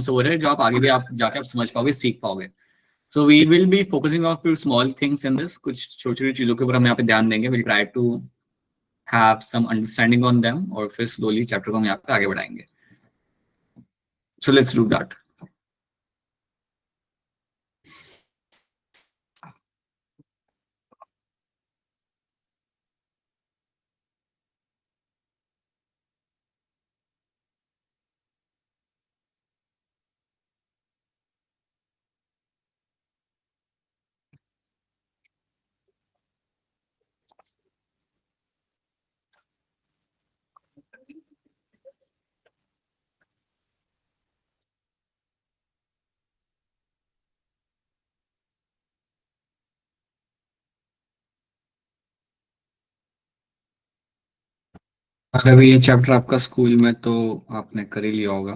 हो रहे हैं जो आप आगे भी आप जाके आप समझ पाओगे, सीख पाओगे. So we will be focusing on few small things in this. कुछ छोटी छोटी चीजों के ऊपर हम यहाँ पे ध्यान देंगे. We'll try to have some understanding on them और फिर slowly chapter को हम यहाँ पे आगे बढ़ाएंगे. So let's do that. अगर ये चैप्टर आपका स्कूल में तो आपने कर ही लिया होगा.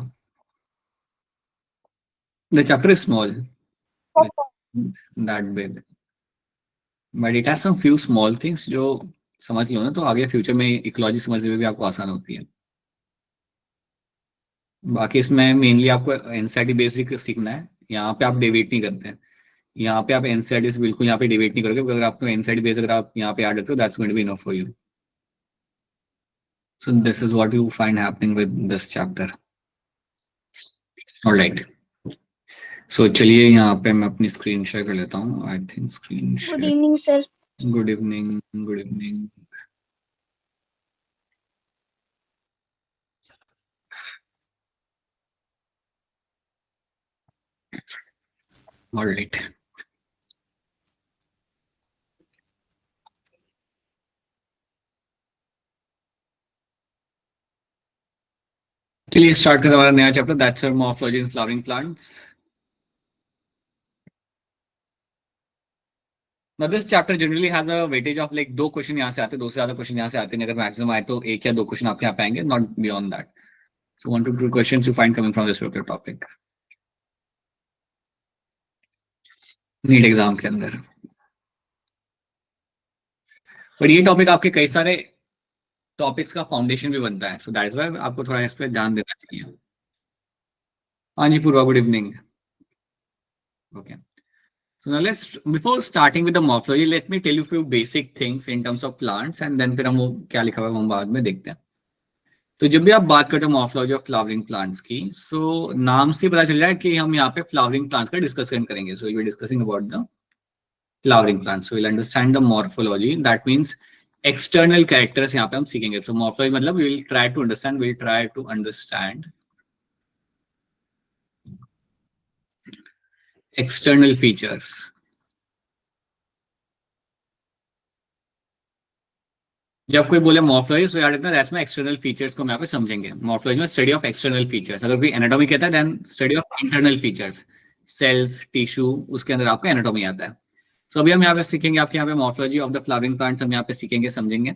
The chapter is small, that big, but it has some few small things जो समझ लो ना तो आगे फ्यूचर में इकोलॉजी समझने में भी आपको आसान होती है. बाकी इसमें मेनली आपको एनसीईआरटी बेसिक सीखना है. यहाँ पे आप डिबेट नहीं करते हैं. यहाँ पे आप एनसीईआरटी से बिल्कुल यहाँ पे डिबेट नहीं करोगे. अगर आपको एनसीईआरटी बेस अगर आप यहाँ पे ऐड करते हो that's going to be enough for you. So this is what you find happening with this chapter. All right. So चलिए यहाँ पे मैं अपनी स्क्रीन शेयर कर लेता हूँ. I think screen share. Good evening, sir. Good evening. Good evening. All right. चलिए start करते हैं हमारा नया chapter. That's your morphology in flowering plants. Now this chapter generally has a weightage of like 2 question यहाँ से आते हैं, 2 से ज्यादा क्वेश्चन यहाँ से आते हैं. अगर मैक्सिमम आए तो 1 या 2 क्वेश्चन आपके यहाँ पे आएंगे, not beyond that. So 1 to 2 questions you find coming from this particular topic. NEET exam के अंदर. पर ये टॉपिक आपके कई सारे टॉपिक्स का फाउंडेशन भी बनता है. सो दैट इज व्हाई आपको थोड़ा इस पे ध्यान देना चाहिए. हाँ जी Purva, good evening. Okay. So now let's, before starting with the morphology, let me tell you few basic things in terms of plants and then फिर हम वो क्या लिखा हुआ है वो हम बाद में देखते हैं. तो जब भी आप बात करते हो मॉर्फोलॉजी ऑफ फ्लावरिंग प्लांट्स की, सो नाम से पता चल रहा है कि हम यहाँ पे फ्लावरिंग प्लांट्स का डिस्कशन करेंगे. So will be discussing about the flowering plants. So will understand the morphology. That means external characters यहाँ पे हम सीखेंगे. सो मॉर्फोलॉजी मतलब will try to understand external features. जब कोई बोले मॉर्फोलॉजी तो याद रखना दैट्स में एक्सटर्नल फीचर्स को हम यहाँ पे समझेंगे. मॉर्फोलॉजी में स्टडी ऑफ एक्सटर्नल फीचर्स. अगर कोई एनाटॉमी कहता है then study of internal features, cells, tissue, उसके अंदर आपका एनाटॉमी आता है. तो अभी हम यहाँ पे सीखेंगे आपके यहाँ पे morphology of the flowering plants हम यहाँ पे सीखेंगे, समझेंगे.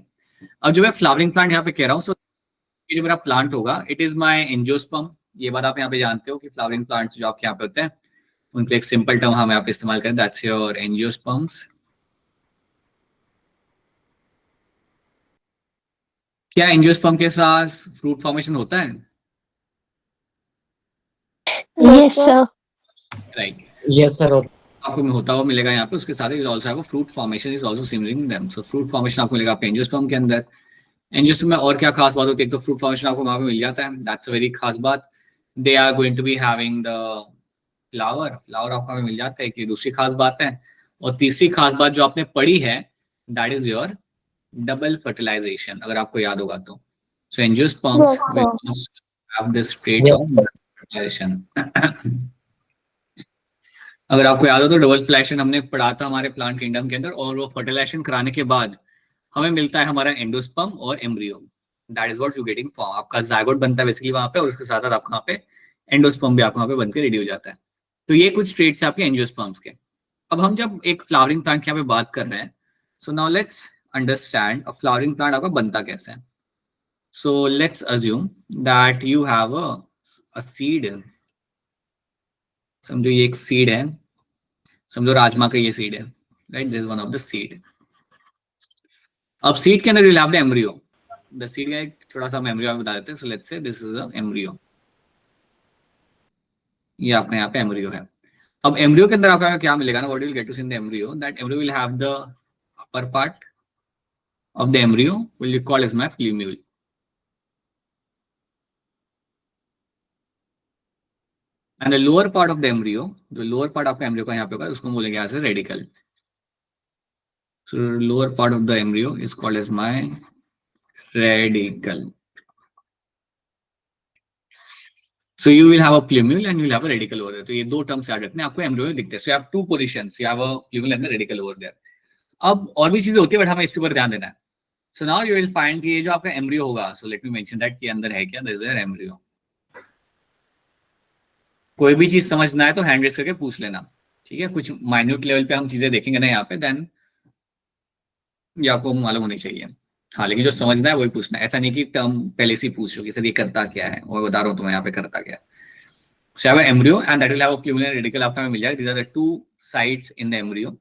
अब जो मैं फ्लावरिंग प्लांट यहाँ पे कह रहा हूँ, सो ये जो मेरा प्लांट होगा इट इज माई एंजियोस्पर्म. ये बात आप यहाँ पे जानते हो कि फ्लावरिंग प्लांट्स जो आपके यहाँ पे होते हैं उनके एक सिंपल टर्म हम यहाँ पे इस्तेमाल करें, दैट्स योर एंजियोस्पर्म्स. क्या एंजियोस्पर्म के साथ फ्रूट फॉर्मेशन होता है? Yes, sir. Right. Yes, sir. आपको होता हुआ मिलेगा यहाँ पे. उसके साथ he also have fruit formation is also similar in them. So fruit formation आपको मिलेगा आपके एंजियोस्पर्म के अंदर. एंजियोस्पर्म में और क्या खास बात होती है? एक तो फ्रूट फॉर्मेशन आपको वहां पे मिल जाता है, दैट्स अ वेरी खास बात. They are going to be having the flower आपको वहां पे मिल जाता है, कि दूसरी खास बात है. और तीसरी खास बात जो आपने पढ़ी है that is your double fertilization, अगर आपको याद होगा तो. So angiosperms will have this trait Yes, of fertilization. अगर आपको याद हो तो डबल फ्लैशन हमने पढ़ा था हमारे प्लांट किंगडम के अंदर. और वो फर्टिलाइजेशन कराने के बाद हमें मिलता है हमारा एंडोस्पर्म और embryo. That is what you getting form. आपका जायगोट बनता है बेसिकली वहां पे, और उसके साथ साथ आपका वहां पे एंडोस्पर्म भी आपको वहां पे बनकर रेडी हो जाता है. तो ये कुछ ट्रेट्स है आपके एंजियोस्पर्म्स के. अब हम जब एक फ्लावरिंग प्लांट की यहाँ पे बात कर रहे हैं, सो now let's understand a flowering plant आपका बनता कैसे है. So let's assume that you have a seed. समझो ये एक सीड है, समझो राजमा का ये सीड है, right. This is one of the seed. अब सीड के अंदर will have the embryo. The seed का एक छोटा सा एम्ब्रियो बता देते हैं. So let's say this is a embryo. ये आपका यहाँ पे एम्ब्रियो है। अब एम्ब्रियो के अंदर आपका क्या मिलेगा ना, what you will get to see in the embryo, that embryo will have the upper part of the embryo will be called as my plumule, and the lower part of the embryo, जो lower part आपका embryo का यहाँ पे होगा उसको बोलेंगे as a radicle. So lower part of the embryo is called as my radicle. So you will have a plumule and you will have a radicle over there. तो ये दो टर्म्स याद रखने आपको एम्ब्रियो में दिखते हैं. So you have two positions. You have a plumule and the radicle over there. अब और भी चीजें होती है बट हमें इसके ऊपर ध्यान देना है. So now you will find कि ये जो आपका एम्ब्रियो होगा, so let me mention that कि अंदर है क्या, this is your embryo. कोई भी चीज समझना है तो हैंड रेस करके पूछ लेना, ठीक है. कुछ माइन्यूट लेवल पे हम चीजें देखेंगे ना यहाँ पे, देन ये आपको मालूम होनी चाहिए. हाँ, लेकिन जो समझना है वही पूछना है. ऐसा नहीं कि टर्म पहले से ही पूछ लो कि सर ये करता क्या है, और बता रहा हूँ तुम्हें यहाँ पे करता क्या है. So you have an embryo and that will have a plumule and radicle आपको हमें मिल जाएगा. These are the two sides in the embryo.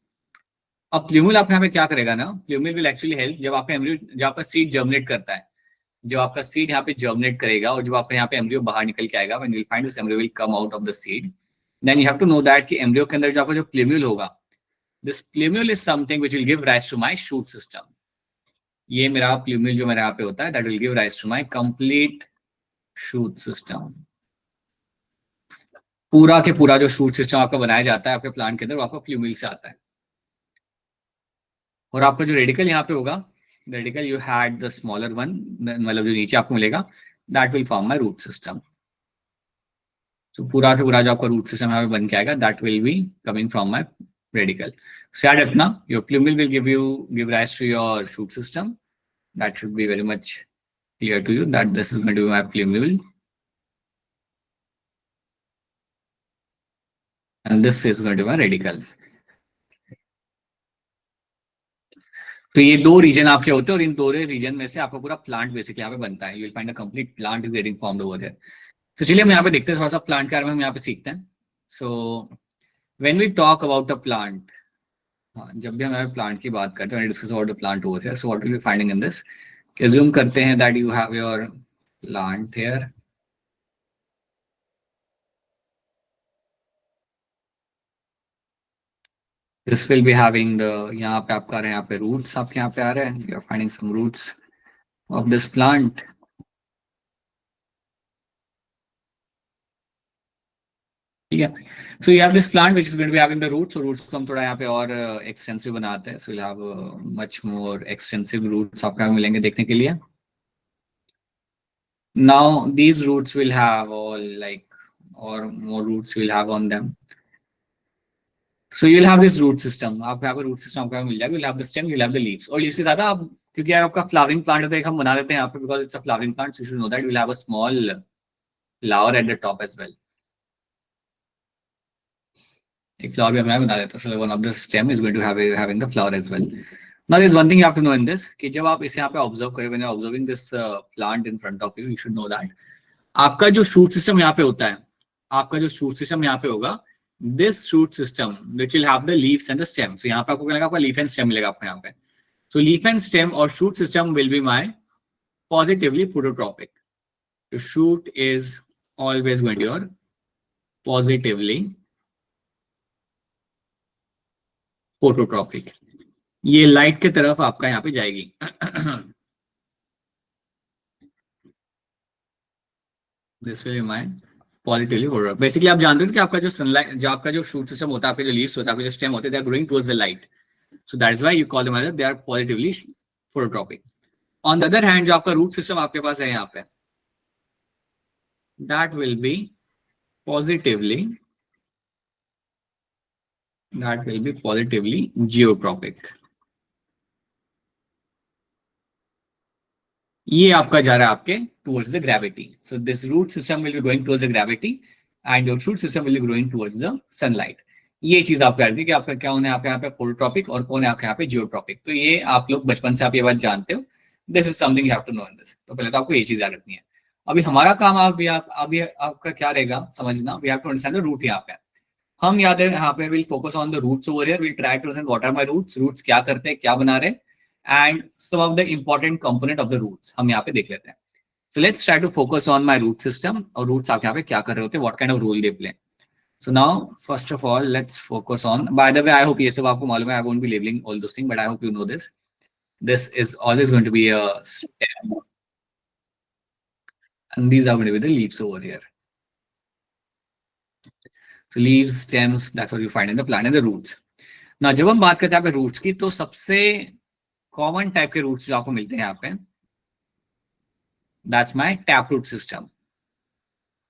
अब प्लूम्यूल आपके यहाँ पे क्या करेगा ना, प्लूम्यूल विल एक्चुअली हेल्प जब आपका एम्ब्रियो, जब आपका सीड जर्मिनेट करता है, जब आपका सीड यहाँ पे जर्मिनेट करेगा और जब आपका यहाँ पे एम्ब्रियो बाहर निकल के आएगा, when you will find this embryo will come out of the seed, then you have to know that कि एम्ब्रियो के अंदर जो आपका जो प्लूम्यूल होगा, this plumule is something which will give rise to my shoot system. ये मेरा plumule जो मेरे यहाँ पे होता है, that will give rise to my complete shoot system. पूरा के पूरा जो शूट सिस्टम आपका बनाया जाता है आपके प्लांट के अंदर, वो आपका प्लूम्यूल से आता है. और आपका जो रेडिकल यहाँ पे होगा, radicle you had the smaller one, मतलब जो नीचे आपको मिलेगा, that will form my root system. तो पूरा के पूरा जो आपका रूट सिस्टम यहाँ पे बन के आएगा, that will be coming from my radicle. So याद रखना, your plumule will give rise to your shoot system. That should be very much clear to you that this is going to be my plumule and this is going to be my radical. तो ये दो reason आपके होते हैं और इन दो reason में से आपका पूरा प्लांट बेसिकली यहाँ पे बनता है. You will find a complete plant is getting formed over here. तो चलिए हम यहाँ पे देखते हैं थोड़ा सा प्लांट के बारे में, हम यहाँ पे सीखते हैं. So when we talk about a plant, हाँ, जब भी हम यहाँ पे प्लांट की बात करते हैं, discuss about the plant over here, so what will be finding in this, assume करते हैं that you have your plant here. This will be having the, यहाँ पे आपका आ रहे हैं, यहाँ पे रूट्स आपके यहाँ पे आ रहे हैं. You are finding some roots of this plant. ठीक है. So you have this plant which is going to be having the roots. So roots को हम थोड़ा यहाँ पे और extensive बनाते हैं. So you'll have much more extensive roots आपको यहाँ मिलेंगे देखने के लिए. Now these roots will have all like, or more roots you will have on them. So you'll have this root system. आपको यहाँ पे root system आपको यहाँ मिल जाएगा. You'll have the stem, you'll have the leaves. और leaves के साथ आप, क्योंकि यार आपका flowering plant होता है, हम बना देते हैं यहाँ पे because it's a flowering plant. So you should know that you will have a small flower at the top as well. एक flower भी हम यहाँ बना देते हैं. So one of the stem is going to have having the flower as well. Now there's one thing you have to know in this, कि जब आप इसे यहाँ पे observe करें, when you're observing this plant in front of you, you should know that आपका जो shoot system यहाँ पे होता है, आपका जो shoot system यहाँ पे होगा, this shoot system which will have the leaves and the stem. So यहाँ पे आपको क्या लगेगा, आपका leaf and stem मिलेगा आपको यहाँ पे. So leaf and stem or shoot system will be my positively phototropic. The shoot is always going to be positively phototropic. ये लाइट के तरफ आपका यहाँ पे जाएगी. This will be my positively phototropic. Basically आप जानते हो कि आपका जो सनलाइट, जो आपका जो शूट सिस्टम होता है, आपके जो लीव्स होता है, आपके जो स्टेम होते हैं, they are growing towards the light. So that is why you call them as they are positively phototropic. On the other hand, जो आपका रूट सिस्टम आपके पास है यहाँ पे, that will be positively geotropic. ये आपका जा रहा है आपके towards the gravity. So this root system will be going towards the gravity and your shoot system will be growing towards the sunlight. ये चीज आप करती है कि आपका क्या होना है, आपके यहाँ पे फोटोट्रॉपिक और कौन है आपके यहाँ पे जियोट्रॉपिक. तो ये आप लोग बचपन से आप ये बात जानते हो. This is something you have to know in this. तो पहले तो आपको ये चीज याद रखनी है. अभी हमारा काम अभी आपका क्या रहेगा समझना. We have to understand the root. यहाँ पे हम याद है, यहाँ पे will focus on the roots over here. Will try to understand what are my roots, roots क्या करते हैं, क्या बना रहे, and some of the important component of the roots हम यहाँ पे देख लेते हैं. So let's try to focus on my root system. और रूट्स आप यहाँ पे क्या कर रहे होते हैं, what kind of role they play. So now, first of all, let's focus on. By the way, I hope ये सब आपको मालूम है. I won't be labeling all those things, but I hope you know this. This is always going to be a stem, and these are going to be the leaves over here. So leaves, stems, that's what you find in the plant, and the roots. Now, जब हम बात करते हैं यहाँ पे roots की, तो सबसे common type के roots जो आपको मिलते हैं यहाँ पे, that's my taproot system.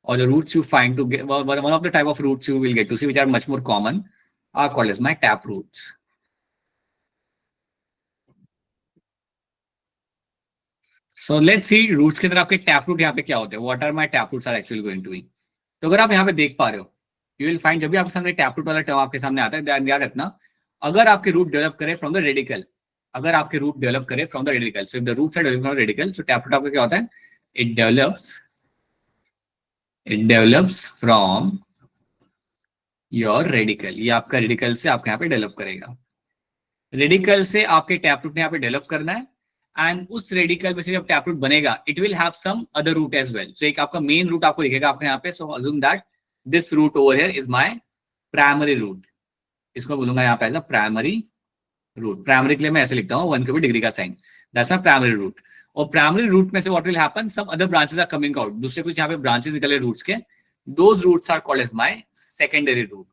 Or the roots you find to get, one of the type of roots you will get to see, which are much more common, are called as my tap roots. So let's see roots के अंदर आपके tap root यहाँ पे क्या होते हैं. What are my tap roots are actually going to be? तो अगर आप यहाँ पे देख पा रहे हो, you will find जब भी आपके सामने tap root वाला टर्म आपके सामने आता है, ध्यान रखना, अगर आपके रूट डेवलप करे फ्रॉम द रेडिकल, अगर आपके रूट डेवलप करे from the radicle, so if the roots are develop from the radicle, so tap root आपका क्या होता है? It develops from your radicle. ये आपका रेडिकल से आपके यहाँ पे डेवलप करेगा. रेडिकल से आपके टैप रूट ने यहाँ पे डेवलप करना है, एंड उस रेडिकल में से जब टैप रूट बनेगा, it will have some other root as well. So एक आपका मेन रूट आपको दिखेगा आपके यहाँ पे. So assume that this root over here is my primary root. इसको बोलूंगा यहाँ पे as a primary root. Primary के लिए मैं ऐसे लिखता हूँ 1 के भी डिग्री का sign. That's my primary root. और प्राइमरी रूट में से what will happen, some other branches are coming out. दूसरे कुछ यहाँ पे ब्रांचेस निकले रूट्स के, those roots are called as my secondary root.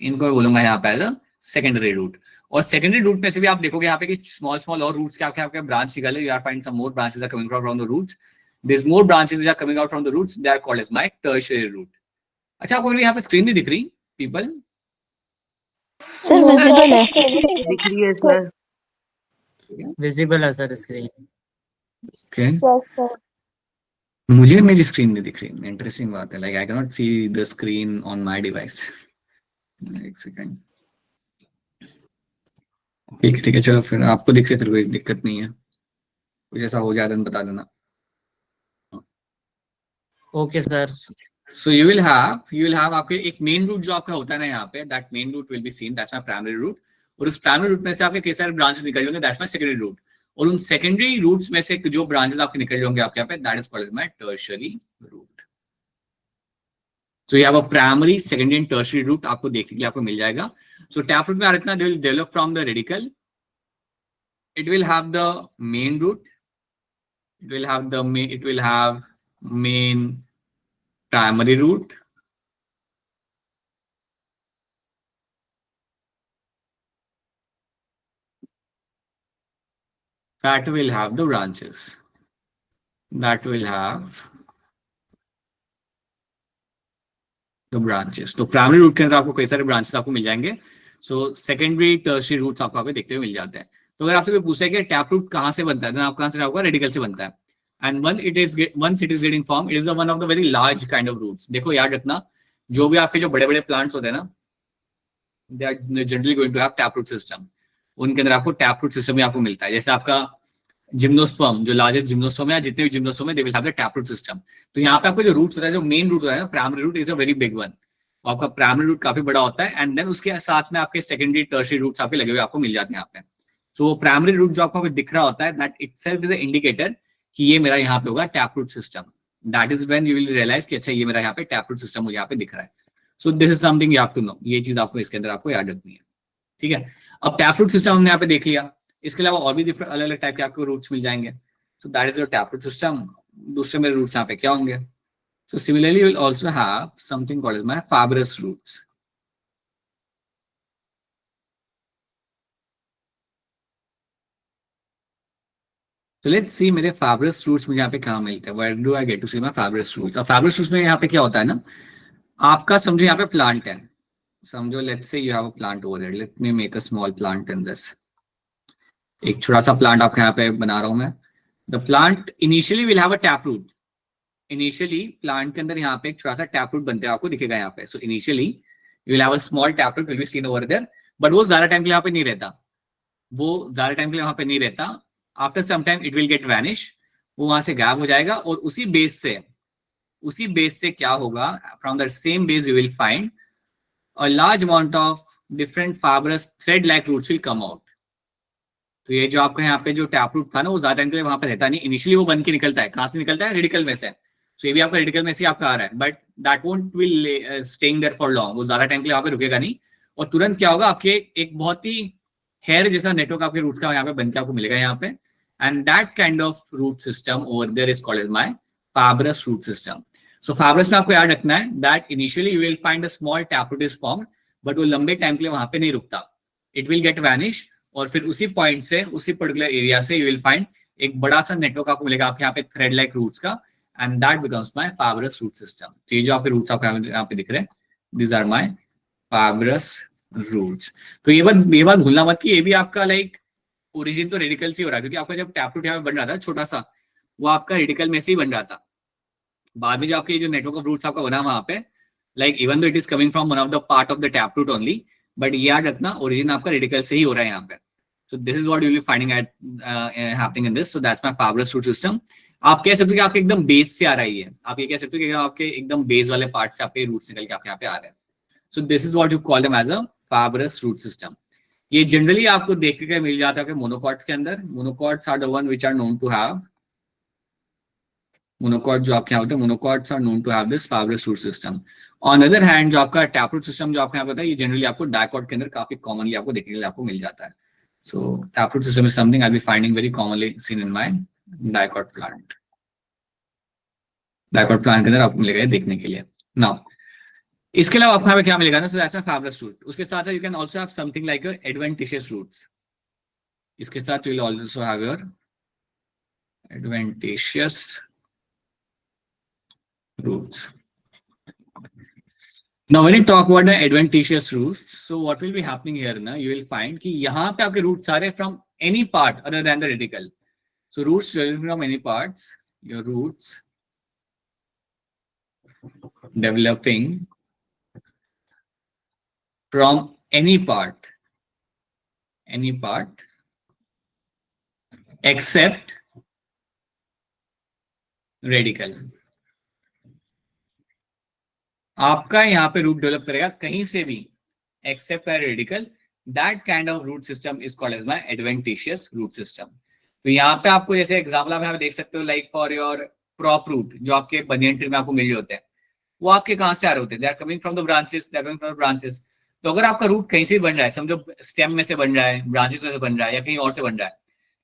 इनको बोलूंगा यहाँ पे एज अ सेकेंडरी रूट. और सेकेंडरी रूट में से भी आप देखोगे यहाँ पे कि स्मॉल स्मॉल और रूट्स के आपके ब्रांच निकले. You are find some more branches are coming out from the roots. This more branches are coming out from the roots, they are called as my tertiary root. अच्छा, आपको यहाँ पे screen नहीं दिख रही पीपल? सर विजिबल है. दिख रही है सर. विजिबल है सर स्क्रीन. ओके, मुझे मेरी स्क्रीन नहीं दिख रही. इंटरेस्टिंग बात है. Like I can not see the screen on my device. एक सेकंड. ठीक है चलो, फिर आपको दिख रही, फिर कोई दिक्कत नहीं है. कुछ ऐसा हो जाए तो बता देना. Okay sir. So you will have आपके एक मेन रूट जो आपका होता है ना यहाँ पे, that main root will be seen, that's my primary root. और उस प्राइमरी रूट में से आपके कई सारे ब्रांचेस निकल जाएंगे, that's my secondary root. और उन सेकेंडरी रूट्स में से जो ब्रांचेस आपके निकल जाएंगे आपके यहाँ पे, that is called my tertiary root. So you have a primary, secondary and tertiary root. आपको देखने के लिए आपको मिल जाएगा. So tap root में इतना they will develop from the radical. It will have the main root. It will have main primary root. That will have the branches. That will have the branches. तो primary root के अंदर आपको कई सारे branches आपको मिल जाएंगे. So secondary tertiary roots आपको यहाँ पे देखते हुए मिल जाते हैं. तो अगर आपसे कोई पूछा है कि टैप रूट कहाँ से बनता है, तो आपका आंसर होगा रेडिकल से बनता है. And once it is getting formed, it is one of the very large kind of roots. देखो याद रखना, जो भी आपके जो बड़े बड़े प्लांट्स होते हैं ना, they are generally going to have taproot system. उनके अंदर आपको taproot system ही आपको मिलता है. जैसे आपका जिम्नोस्पर्म, जो लार्जेस्ट जिम्नोस्पर्म है, जितने भी जिम्नोस्पर्म है, they will have the taproot system. तो यहाँ पे आपको जो रूट्स होता है, जो मेन रूट होता है ना, primary root is a very big one. आपका प्राइमरी रूट काफी बड़ा होता है, एंड देन उसके साथ में आपके सेकेंडरी टर्शियरी रूट्स आपके लगे हुए आपको मिल जाते हैं यहाँ पे. सो प्राइमरी रूट जो आपको दिख रहा होता है, that itself is a indicator कि ये मेरा यहाँ पे होगा taproot system. That is when you will realize कि अच्छा ये मेरा यहाँ पे टैपरूट सिस्टम मुझे यहाँ पे दिख रहा है. So this is something you have to know. ये चीज आपको इसके अंदर आपको याद रखनी है. ठीक है, अब टैपरूट सिस्टम हमने यहाँ पे देख लिया. इसके अलावा और भी डिफरेंट अलग अलग टाइप के आपको रूट्स मिल जाएंगे. So that is your taproot system. दूसरे मेरे रूट्स यहाँ पे क्या होंगे? So similarly you will also have something called as my fibrous roots. So let's see मेरे फाइब्रस रूट्स मुझे यहाँ पे कहाँ मिलते हैं. Where do I get to see my fibrous roots? अब फाइब्रस रूट्स में यहाँ पे क्या होता है ना, आपका समझो यहाँ पे प्लांट है. समझो let's say you have a plant over here. Let me make a small plant in this. एक छोटा सा प्लांट आपके यहाँ पे बना रहा हूँ मैं. The plant initially will have a tap root. Initially plant के अंदर यहाँ पे एक छोटा सा टैप रूट बनते हैं, आपको दिखेगा यहाँ पे. So initially you will have a small tap root will be seen over there, but वो ज्यादा टाइम के लिए यहाँ पे नहीं रहता. वो ज्यादा टाइम के लिए वहां पे नहीं रहता. After some time it will get vanish. वो वहां से गायब हो जाएगा. और उसी बेस से क्या होगा, from the same base you will find a large amount of different fibrous thread like roots will come out. तो ये जो आपका यहाँ पे जो टैप रूट था ना, वो ज्यादा टाइम के लिए वहां पे रहता नहीं. इनिशियली वो बन के निकलता है. कहां से निकलता है? रेडिकल में से. सो ये भी आपका रेडिकल में से आपका आ रहा है, but that won't will staying there for long, वो ज्यादा टाइम के लिए वहां पे रुकेगा नहीं, और तुरंत क्या होगा, आपके एक बहुत ही हेयर जैसा नेटवर्क आपके रूट्स का यहाँ पे बन के आपको मिलेगा यहाँ पे, and that kind of root system over there is called as my fibrous root system. So fibrous में आपको याद रखना है that initially you will find a small taproot is form, but वो लंबे टाइम के लिए वहां पे नहीं रुकता, इट विल गेट वैनिश, और फिर उसी पॉइंट से, उसी पर्टिकुलर एरिया से यू विल फाइंड एक बड़ा सा नेटवर्क आपको मिलेगा आपके यहाँ पे थ्रेड लाइक रूट्स का, and that becomes my fibrous root system. तो ये जो आपके रूट्स आपको यहाँ पे दिख रहे हैं, these are my fibrous roots. तो ये बात भूलना मत कि ये भी आपका लाइक ओरिजिन तो रेडिकल से हो रहा है, क्योंकि आपका जब टैपरूट यहाँ पे बन रहा था छोटा सा, वो आपका रेडिकल में से ही बन रहा था. बाद में जो आपके जो नेटवर्क ऑफ रूट्स आपका बना वहां पे, like even though it is coming from one of the part of the taproot only, but ये याद रखना ओरिजिन आपका रेडिकल से ही हो रहा है यहाँ पे. So this is what you will be finding at happening in this. So that's my fibrous root system. आप कह सकते हो कि आपके एकदम बेस से आ रहा है, आप ये कह सकते हो कि आपके एकदम बेस वाले पार्ट से आपके रूट्स निकल के आपके यहाँ पे आ रहे हैं. So this is what you call them as a fibrous root system. ये जनरली आपको देखने को मिल जाता है मोनोकॉट्स के अंदर. Monocots are the one which are known to have, monocot जो आपके यहाँ होते हैं, monocots are known to have this fibrous root system. On other hand जो आपका टैपरूट सिस्टम जो आपके यहाँ होता है, ये जनरली आपको डायकॉट के अंदर काफी कॉमनली आपको देखने के लिए आपको मिल जाता है. So taproot system is something I'll be finding very commonly seen in my dicot plant. Dicot plant के अंदर आपको मिलेगा ये देखने के लिए. Now, इसके अलावा आपको यहाँ पे क्या मिलेगा ना, so that's a fibrous root. उसके साथ you can also have something like your adventitious roots. इसके साथ you will also have your adventitious roots. Now when you talk about the adventitious roots, so what will be happening here ना, you will find कि यहाँ पे आपके roots सारे from any part other than the radical. So roots from any parts, your roots developing from any part except radical. आपका यहाँ पे root develop करेगा कहीं से भी except radicle. That kind of root system is called as my adventitious root system. तो यहाँ पे आपको जैसे एग्जांपल आप यहाँ पे देख सकते हो, like for your prop root जो आपके बनियन ट्री में आपको मिल रहे होते हैं, वो आपके कहाँ से आ रहे होते हैं, they are coming from the branches, they are coming from the branches. तो अगर आपका रूट कहीं से भी बन रहा है, समझो स्टेम में से बन रहा है, ब्रांचेस में से बन रहा है, या कहीं और से बन रहा है,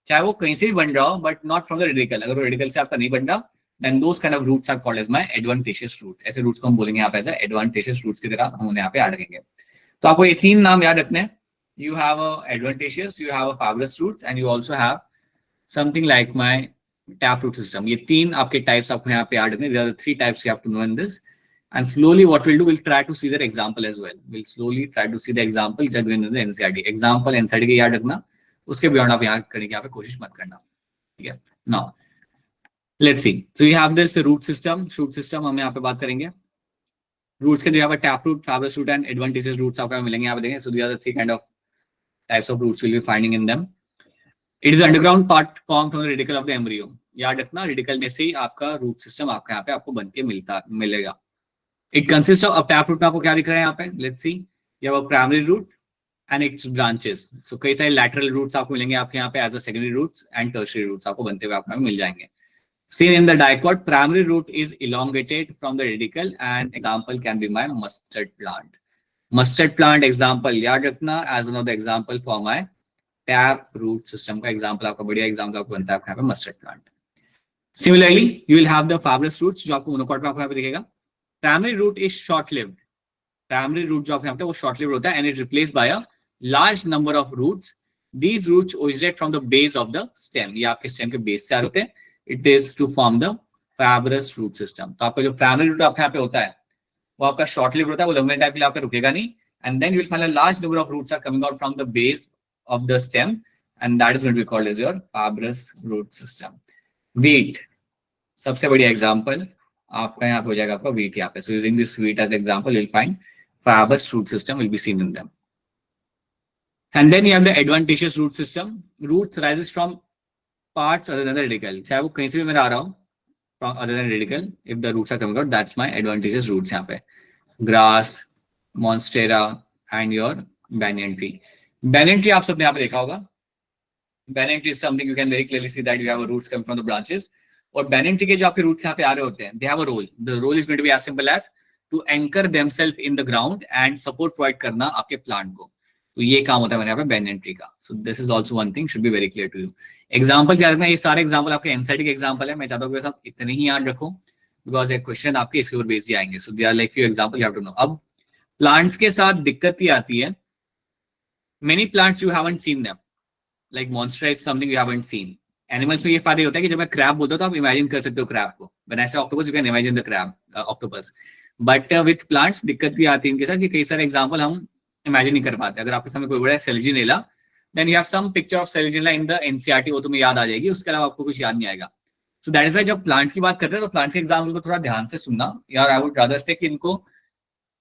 चाहे वो कहीं से भी बन रहा हो, but not from the radicle, अगर वो रेडिकल से आपका नहीं बन रहा, then those kind of roots are called as my adventitious roots. ऐसे roots को हम बोलेंगे यहाँ पे ऐसा adventitious roots की तरह हम उन्हें यहाँ पे याद रखेंगे. तो आपको ये तीन नाम याद रखने हैं. You have a adventitious, you have a fibrous roots, and you also have something like my taproot system. ये तीन आपके types आपको यहाँ पे याद रखने. There are the three types you have to know in this. And slowly what we'll do, we'll try to see their example as well. We'll slowly try to see the example just within the NCERT. Example NCERT के याद रखना, उसके beyond आप यहाँ करने की यहाँ पे कोशिश मत करना. ठीक है? Now let's see. So you have this root system, shoot system हम यहाँ पे बात करेंगे. Roots के जो यहाँ पे taproot, fibrous root and adventitious roots आपको मिलेंगे यहाँ पे देखेंगे. So these are the three kind of types of roots we'll be finding in them. It is underground part formed from the radicle of the embryo. याद रखना radicle में से ही आपका root system आपका यहाँ पे आपको बन के मिलेगा. It consists of taproot में आपको क्या दिख रहा है यहाँ पे? Let's see. You have a primary root and its branches. So कई सारे lateral roots आपको मिलेंगे आपके यहाँ पे as a secondary roots and tertiary roots आपको बनते हुए आपको मिल जाएंगे. Seen in the dicot, primary root is elongated from the radical, and example can be my mustard plant. Mustard plant example याद रखना as one of the example for my tap root system का example आपका बढ़िया example आपको बनता है यहाँ पे mustard plant. Similarly, you will have the fibrous roots जो आपको monocot में आपको यहाँ पे दिखेगा. Primary root is short-lived. Primary root जो आपको यहाँ पे वो short-lived होता है, and it replaced by a large number of roots. These roots originate from the base of the stem. ये आपके stem के base से आ रहे होते हैं. It is to form the fibrous root system. तो आपका जो primary root आपके यहाँ पे होता है, वो आपका short-lived होता है, वो लंबे टाइम के लिए आपका रुकेगा नहीं. And then you will find a large number of roots are coming out from the base of the stem, and that is going to be called as your fibrous root system. Wheat, सबसे बढ़िया example आपका यहाँ पे हो जाएगा आपका wheat यहाँ पे. So using this wheat as example, you'll find fibrous root system will be seen in them. And then you have the adventitious root system. Roots rises from parts other than the radical. चाहे वो कहीं से भी मेरा आ रहा हो, from other than radical, if the roots are coming out, that's my adventitious roots यहाँ पे. Grass, monstera, and your banyan tree. Banyan tree आप सबने यहाँ पे देखा होगा. Banyan tree is something you can very clearly see that you have a roots coming from the branches. और banyan tree के जो आपके रूट्स यहाँ पे आ रहे होते हैं, they have a role, the role is going to be as simple as to anchor themselves in the ground and support provide करना आपके प्लांट को। तो ये काम होता है मेरे यहाँ पे बैनियन ट्री का। So this is also one thing should be very clear to you. Example याद रखना, ये सारे एग्जाम्पल आपके एनसीईआरटी के एग्जाम्पल है, मैं चाहता हूँ कि आप इतने ही याद रखो बिकॉज एक क्वेश्चन आपके इसके ऊपर बेस्ड जाएंगे। So they are like few example you have to know. अब प्लांट्स के साथ दिक्कत ही आती है, many plants you haven't seen them, like monster is something you haven't seen. Animals में ये फायदा होता है कि जब मैं क्रैब बोलता हूँ तो आप इमेजिन कर सकते हो क्रैब को, व्हेन आई से octopus you can imagine the crab octopus. But with plants दिक्कत भी आती है इनके साथ कि कई सारे एग्जांपल हम इमेजिन नहीं कर पाते। अगर आपके सामने कोई बड़ा selaginella, then you have some picture of selaginella in the NCERT, वो तुम्हें याद आ जाएगी, उसके अलावा आपको कुछ याद नहीं आएगा। सो दैट इज वाई जब प्लांट्स की बात करते हैं तो प्लांट्स के एग्जाम्पल को थोड़ा ध्यान से सुनना यार। आई वुड रादर से कि इनको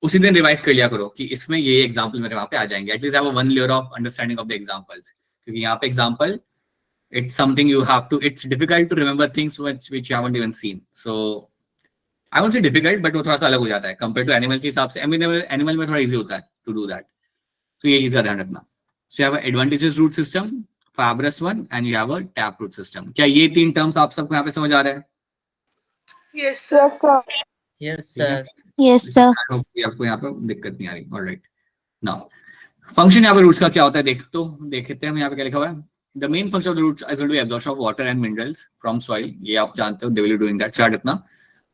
उसी दिन रिवाइज कर लिया करो कि इसमें ये एग्जाम्पल मेरे वहां पे आ जाएंगे, at least have one layer of understanding of the examples. क्योंकि यहाँ पे example it's something you have to, it's difficult to remember things which you haven't even seen. So I won't say difficult, but वो थोड़ा सा अलग हो जाता है compared to animal के हिसाब से। एनिमल में थोड़ा easy होता है to do that. So ये चीज का ध्यान रखना। So you have an adventitious root system, fibrous one, and you have a taproot system. क्या ये तीन terms आप सबको यहाँ पे समझ आ रहे हैं? Yes, sir. Yes, sir. Yes, sir. आपको यहाँ पे दिक्कत नहीं आ रही। All right. Now फंक्शन यहाँ पे रूट्स का क्या होता है देखते हैं हम यहाँ पे क्या लिखा हुआ है। The main function of the roots is going to be absorption of water and minerals from soil. ये आप जानते हो, they will be doing that. Chart इतना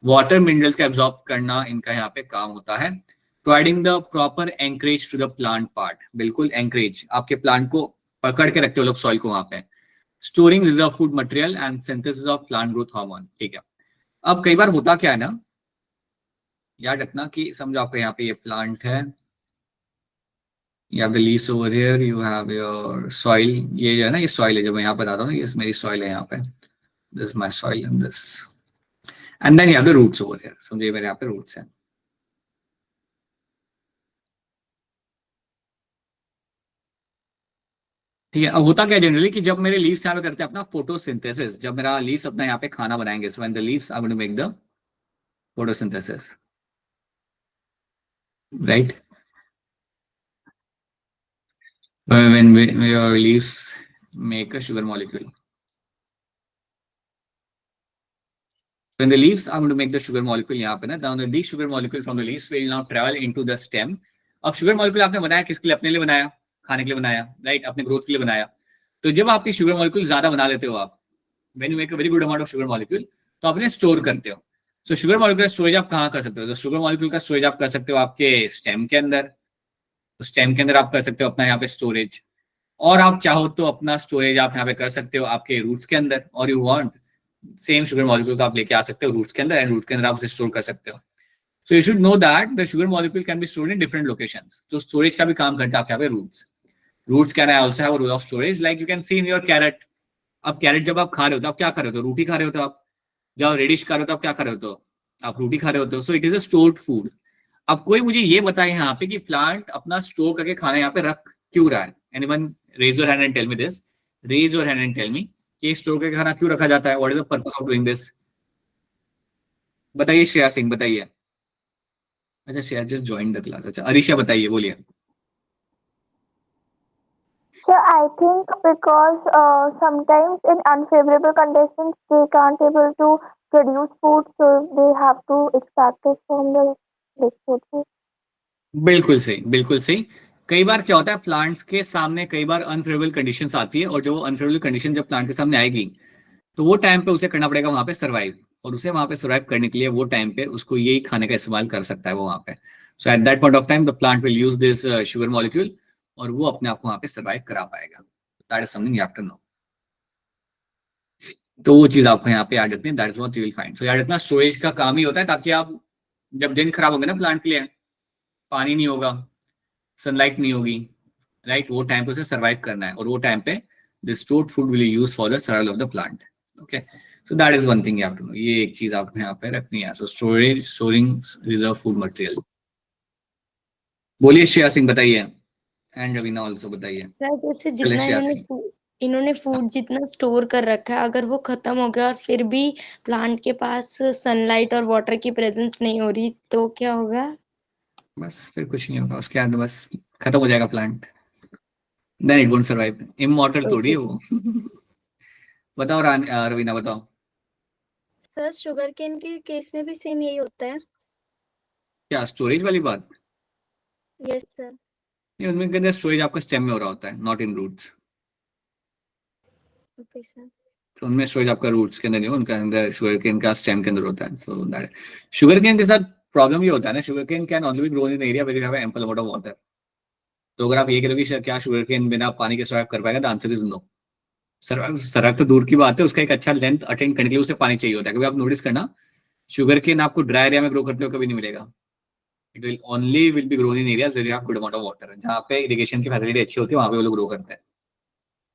वाटर मिनरल्स का एब्जॉर्ब करना इनका यहाँ पे काम होता है। Providing the proper anchorage to the plant part, बिल्कुल एंकरेज, आपके प्लांट को पकड़ के रखते हो लोग सॉइल को वहां पे। Storing reserve food material and synthesis of plant growth hormone. ठीक है, अब कई बार होता क्या है ना, याद रखना कि समझो आपके यहाँ पे ये प्लांट है, you have the leaves over here, you have your soil, ये जो है ना ये soil है, जब मैं यहाँ पे बताता हूँ ना ये मेरी soil है यहाँ पे, this is my soil and this, and then you have the roots over here, समझिए मेरे यहाँ पे roots हैं। ठीक है, अब होता क्या जनरली कि जब मेरे लीव्स यहाँ पे करते हैं अपना फोटोसिंथेसिस, जब मेरा लीव्स अपना यहाँ पे खाना बनाएंगे, so when the leaves are going to make the photosynthesis, right? When your leaves make a sugar molecule, when the leaves are going to make the sugar molecule यहाँ पे ना, down the sugar molecule from the leaves will now travel into the stem। अब sugar molecule आपने बनाया किसके लिए? अपने लिए बनाया, खाने के लिए बनाया, राइट, अपने ग्रोथ के लिए बनाया। तो जब आपकी शुगर मॉलिक्यूल ज्यादा बना लेते हो आप, when you make a very good amount of sugar molecule, तो अपने स्टोर करते हो। सो शुगर मॉलिक्यूल स्टोरेज आप कहाँ कर सकते हो? तो शुगर मॉलिक्यूल का स्टोरेज आप कर सकते हो आपके स्टेम के अंदर, स्टेम के अंदर आप कर सकते हो अपना यहाँ पे स्टोरेज, और आप चाहो तो अपना स्टोरेज आप यहाँ पे कर सकते हो आपके रूट्स के अंदर, और you want same sugar molecule को आप लेके आ सकते हो रूट्स के अंदर, एंड रूट के अंदर आप उसे स्टोर कर सकते हो। So you should know that the sugar molecule can be stored in different locations. तो स्टोरेज का भी काम करता है आपके यहाँ पे roots. Roots can also have a role of storage, like you can see in your carrot. अब कैरेट जब आप खा रहे हो तो आप क्या खा रहे हो? रोटी खा रहे हो। तो आप जब रेडिश खा रहे हो तो आप क्या खा रहे हो? आप रोटी खा रहे होते हो। So it is a stored food. अब कोई मुझे ये बताए यहाँ पे कि प्लांट अपना स्टोर करके खाना यहाँ पे रख क्यों रहा है? Anyone raise your hand and tell me this, raise your hand and tell me कि स्टोर करके खाना क्यों रखा जाता है? What is the purpose of doing this? बताइए श्रेया सिंह, बताइए। अच्छा Shreya just join the class. अच्छा अरीशा बताइए, बोलिए। So I think because sometimes in unfavorable conditions they can't able to produce food, so they have to extract it from the food. बिल्कुल सही, बिल्कुल सही। कई बार क्या होता है, प्लांट्स के सामने कई बार अनफेवरेबल कंडीशंस आती है, और जो अनफेवरेबल कंडीशन जब प्लांट के सामने आएगी तो वो टाइम पे उसे करना पड़ेगा वहां पे सर्वाइव, और उसे वहां पे सर्वाइव करने के लिए वो टाइम पे उसको यही खाने का इस्तेमाल कर सकता है वो वहां पे। So at that point of time the plant will use this sugar molecule, और वो अपने आप को वहां पे सर्वाइव करा पाएगा। That is something you have to know. तो वो चीज आपको यहाँ पे याद रखनी है, that is what you will find. So याद रखना स्टोरेज का काम ही होता है ताकि आप जब दिन खराब होंगे ना प्लांट के लिए, पानी नहीं होगा, सनलाइट नहीं होगी, राइट, वो टाइम पे उसे सर्वाइव करना है, और वो टाइम पे the stored food will use for the survival of the plant. Okay, so that is one thing you have to know. ये एक चीज आपको यहाँ पे रखनी है। So storage, storing reserve food material. बोलिए श्रेया सिंह, बताइए, एंड रवीना ऑल्सो बताइए। सर जैसे चलिए जितना श्रेया सिंह। इन्होंने फूड जितना स्टोर कर रखा है, अगर वो खत्म हो गया और फिर भी प्लांट के पास सनलाइट और वाटर की प्रेजेंस नहीं हो रही, तो क्या होगा? बस फिर कुछ नहीं होगा, उसके बाद बस खत्म हो जाएगा plant, then it won't survive. Immortal थोड़ी है वो। बताओ रवीना बताओ। सर शुगर केन के केस में भी सेम यही होता है? क्या स्टोरेज वाली बात? Yes sir. नहीं, उनमें कहते हैं स्टोरेज आपका स्टेम में हो रहा होता है, not in roots. Okay sir. तो उनमें स्टोरेज आपका रूट्स के अंदर नहीं हो, उनका अंदर शुगर केन का स्टेम के अंदर होता है। सो दैट शुगर केन के साथ प्रॉब्लम ये होता है ना, sugarcane can only be grown in area where you have ample amount of water. तो अगर आप ये करोगे सर क्या शुगर केन बिना पानी के सर्वाइव कर पाएगा, the answer is no. Survive तो दूर की बात है, उसका एक अच्छा लेंथ अटेंड करने के लिए उसे पानी चाहिए होता है। कभी आप नोटिस करना, शुगर केन आपको ड्राई एरिया में ग्रो करते हो कभी नहीं मिलेगा। It will only will be grown in areas where you have good amount of water. जहाँ पे इरिगेशन की फैसिलिटी अच्छी होती है वहां पे वो लोग ग्रो करते हैं।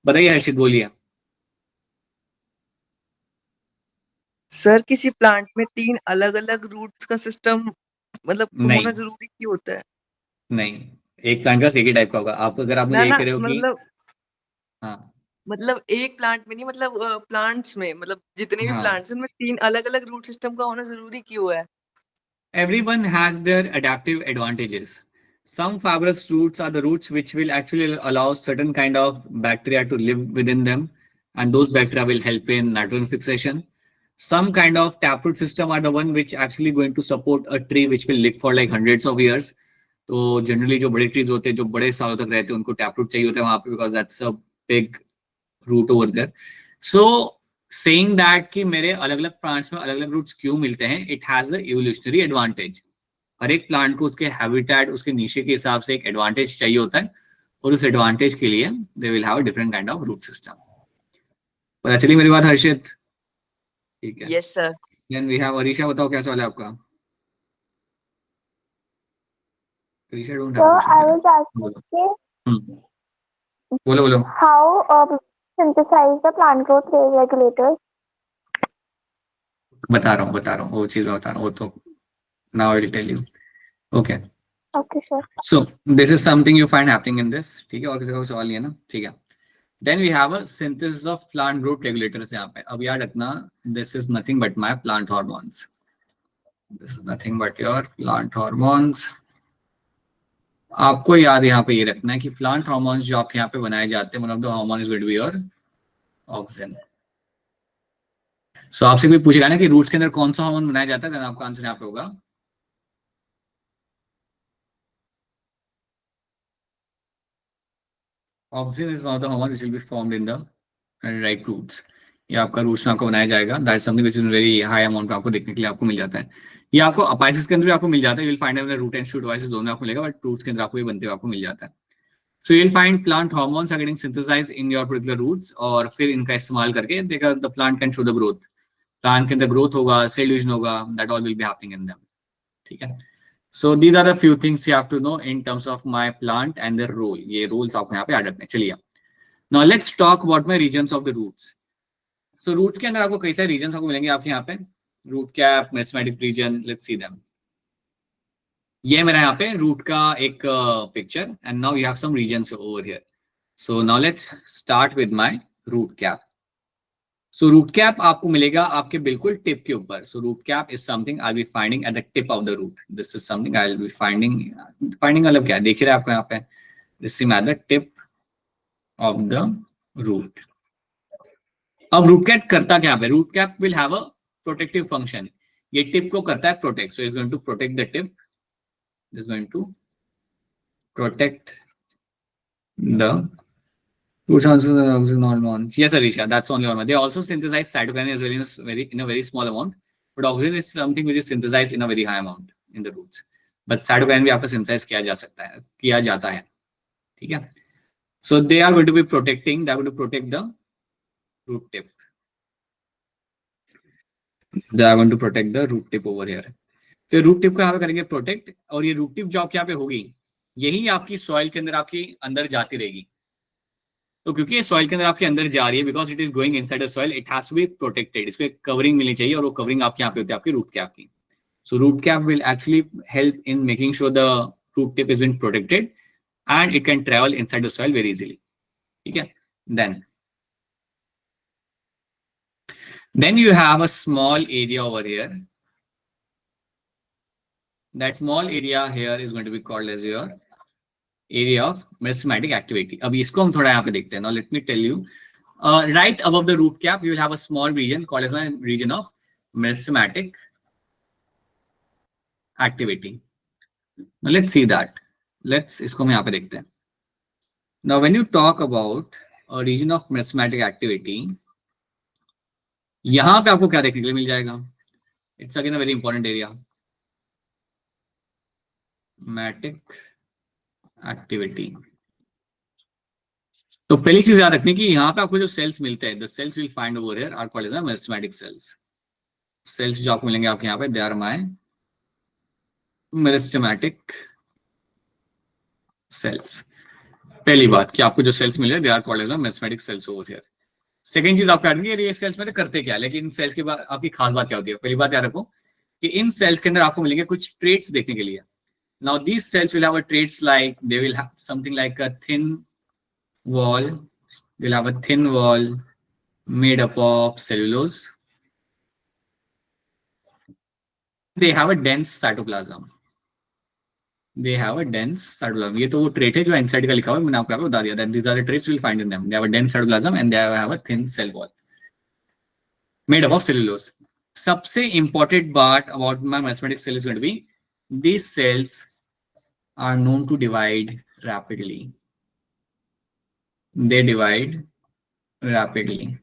बताइए हर्षित, बोलिए। सर किसी प्लांट में 3 अलग अलग रूट्स का सिस्टम मतलब नहीं होना जरूरी क्यों होता है? नहीं, एक प्लांट का एक ही टाइप का होगा। आप अगर आप मुझे ना ये ना कह रहे हो कि मतलब हाँ मतलब एक प्लांट में नहीं, मतलब प्लांट्स में, मतलब जितने भी हाँ, प्लांट्स हैं उनमें 3 अलग अलग रूट सिस्टम का होना जरूरी क्यों है? everyone has their adaptive advantages. Some fibrous roots are the roots which will actually allow certain kind of bacteria to live within them, and those bacteria will help in nitrogen fixation. Some kind of taproot system are the one which actually going to support a tree which will live for like hundreds of years. तो generally जो बड़े trees होते हैं जो बड़े सालों तक रहते हैं उनको टैपरूट चाहिए होता है वहां पे, because that's a big root over there. So saying that कि मेरे अलग अलग प्लांट्स में अलग अलग रूट्स क्यों मिलते हैं, it has a evolutionary advantage. हर एक प्लांट को उसके हैबिटेट, उसके नीचे के हिसाब से एक एडवांटेज चाहिए होता है, और उस एडवांटेज के लिए they will have a different kind of root system. पता चली मेरी बात हर्षित? ठीक है। Yes sir. Then we have Arisha, बताओ क्या सवाल है आपका? Arisha don't have So a question I क्या? was asking बोलो बोलो। how synthesize the plant growth regulators. बता रहा हूँ वो चीज मैं बता रहा हूँ, वो तो now I will tell you. Okay, Okay, sure. So this is something you find happening in this. ठीक है, और किसी का कोई सवाल नहीं है ना? ठीक है। Then we have a synthesis of plant growth regulators. यहाँ पे अब याद रखना, this is nothing but my plant hormones. This is nothing but your plant hormones. आपको याद यहाँ पे ये रखना है कि प्लांट हार्मोन्स जो आपके यहाँ पे बनाए जाते हैं, one of the hormone is going to be your oxygen. So आपसे कोई पूछेगा ना कि रूट्स के अंदर कौन सा हार्मोन बनाया जाता है, देन आपका आंसर यहाँ पे होगा oxygen is one of the hormone which will be formed in the right roots. ये आपका रूट्स में आपको बनाया जाएगा। That is something which is very high amount में आपको देखने के लिए आपको मिल जाता है। ये आपको अपाइसिस के अंदर भी आपको मिल जाता है, you will find in root and shoot vices दोनों में आपको मिलेगा, बट रूट्स के अंदर आपको ये बनते हुए आपको मिल जाता है। So you will find plant hormones are getting synthesized in your particular roots, और फिर इनका इस्तेमाल करके देखा the plant can show the growth. Plant के अंदर ग्रोथ होगा, सेल डिवीजन होगा, that all will be happening in them. ठीक है। So these are the few things you have to know in terms of my plant and their role. ये roles आपको यहाँ पे याद रखने। चलिए, now let's talk about my regions of the roots. So roots के अंदर आपको कई सारे रीजन्स आपको मिलेंगे आपके यहाँ पे। Root cap, meristematic region, let's see them. ये है मेरा यहाँ पे रूट का एक picture, and now you have some regions over here. So now let's start with my root cap. So root cap आपको मिलेगा आपके बिल्कुल टिप के ऊपर। So root cap is something I will be finding at the tip of the root. This is something I will be finding मतलब क्या है, देख रहे हैं आपको यहाँ पे, this is at the tip of the root. अब रूट कैप करता क्या है? Root cap will have a protective function. ये टिप को करता है protect. So is going to protect the tip, is going to protect the root oxygen hormones. Yes, Arisha, that's only hormone. They also synthesize cytokinin as well in a very small amount, but oxygen is something which is synthesized in a very high amount in the roots. But cytokinin भी आपका synthesize किया जा सकता है, किया जाता है। ठीक है। So they are going to be protecting, they are going to protect the root tip. They are going to protect the root tip over here. तो रूट टिप को यहाँ पे करेंगे प्रोटेक्ट, और ये रूट टिप जो आपके यहाँ पे होगी, यही आपकी सॉइल के अंदर आपकी अंदर जाती रहेगी। तो क्योंकि ये सॉइल के अंदर आपके अंदर जा रही है, because it is going inside the soil, it has to be protected. इसको एक कवरिंग मिलनी चाहिए, और वो कवरिंग आपके यहाँ पे होती है आपकी रूट कैप की। So root cap will actually help in making sure the root tip is been protected and it can travel inside the soil very easily. ठीक है। Then you have a small area over here. That small area here is going to be called as your area of meristematic activity. अब इसको हम थोड़ा यहाँ पे देखते हैं। Now let me tell you, right above the root cap, you will have a small region called as my region of meristematic activity. Let's see that, let's इसको हम यहाँ पे देखते हैं। Now when you talk about region of meristematic activity, यहां पे आपको क्या देखने के लिए मिल जाएगा? It's again a very important area, मैटिक एक्टिविटी। तो पहली चीज याद रखनी कि यहाँ पे आपको जो सेल्स मिलते हैं, the cells will find over here are called as meristematic cells. Cells जो आपको मिलेंगे आपके यहाँ पे, they are my meristematic cells. पहली बात कि आपको जो सेल्स मिल रहे हैं, they are called as meristematic cells over here. Second चीज आपको याद रखनी है, ये सेल्स में करते क्या है, लेकिन इन सेल्स के बाद आपकी खास बात क्या होती है? पहली बात याद रखो कि इन सेल्स के अंदर आपको मिलेंगे कुछ ट्रेट्स देखने के लिए। Now these cells will have a traits like they will have something like a thin wall. They'll have a thin wall made up of cellulose. They have a dense cytoplasm. They have a dense cytoplasm. ये तो वो trait है जो inside का लिखा हुआ है, मैंने आपको बता दिया that these are the traits you will find in them. They have a dense cytoplasm and they have a thin cell wall made up of cellulose. सबसे important part about my merismatic cell is going to be these cells are known to divide rapidly. They divide rapidly.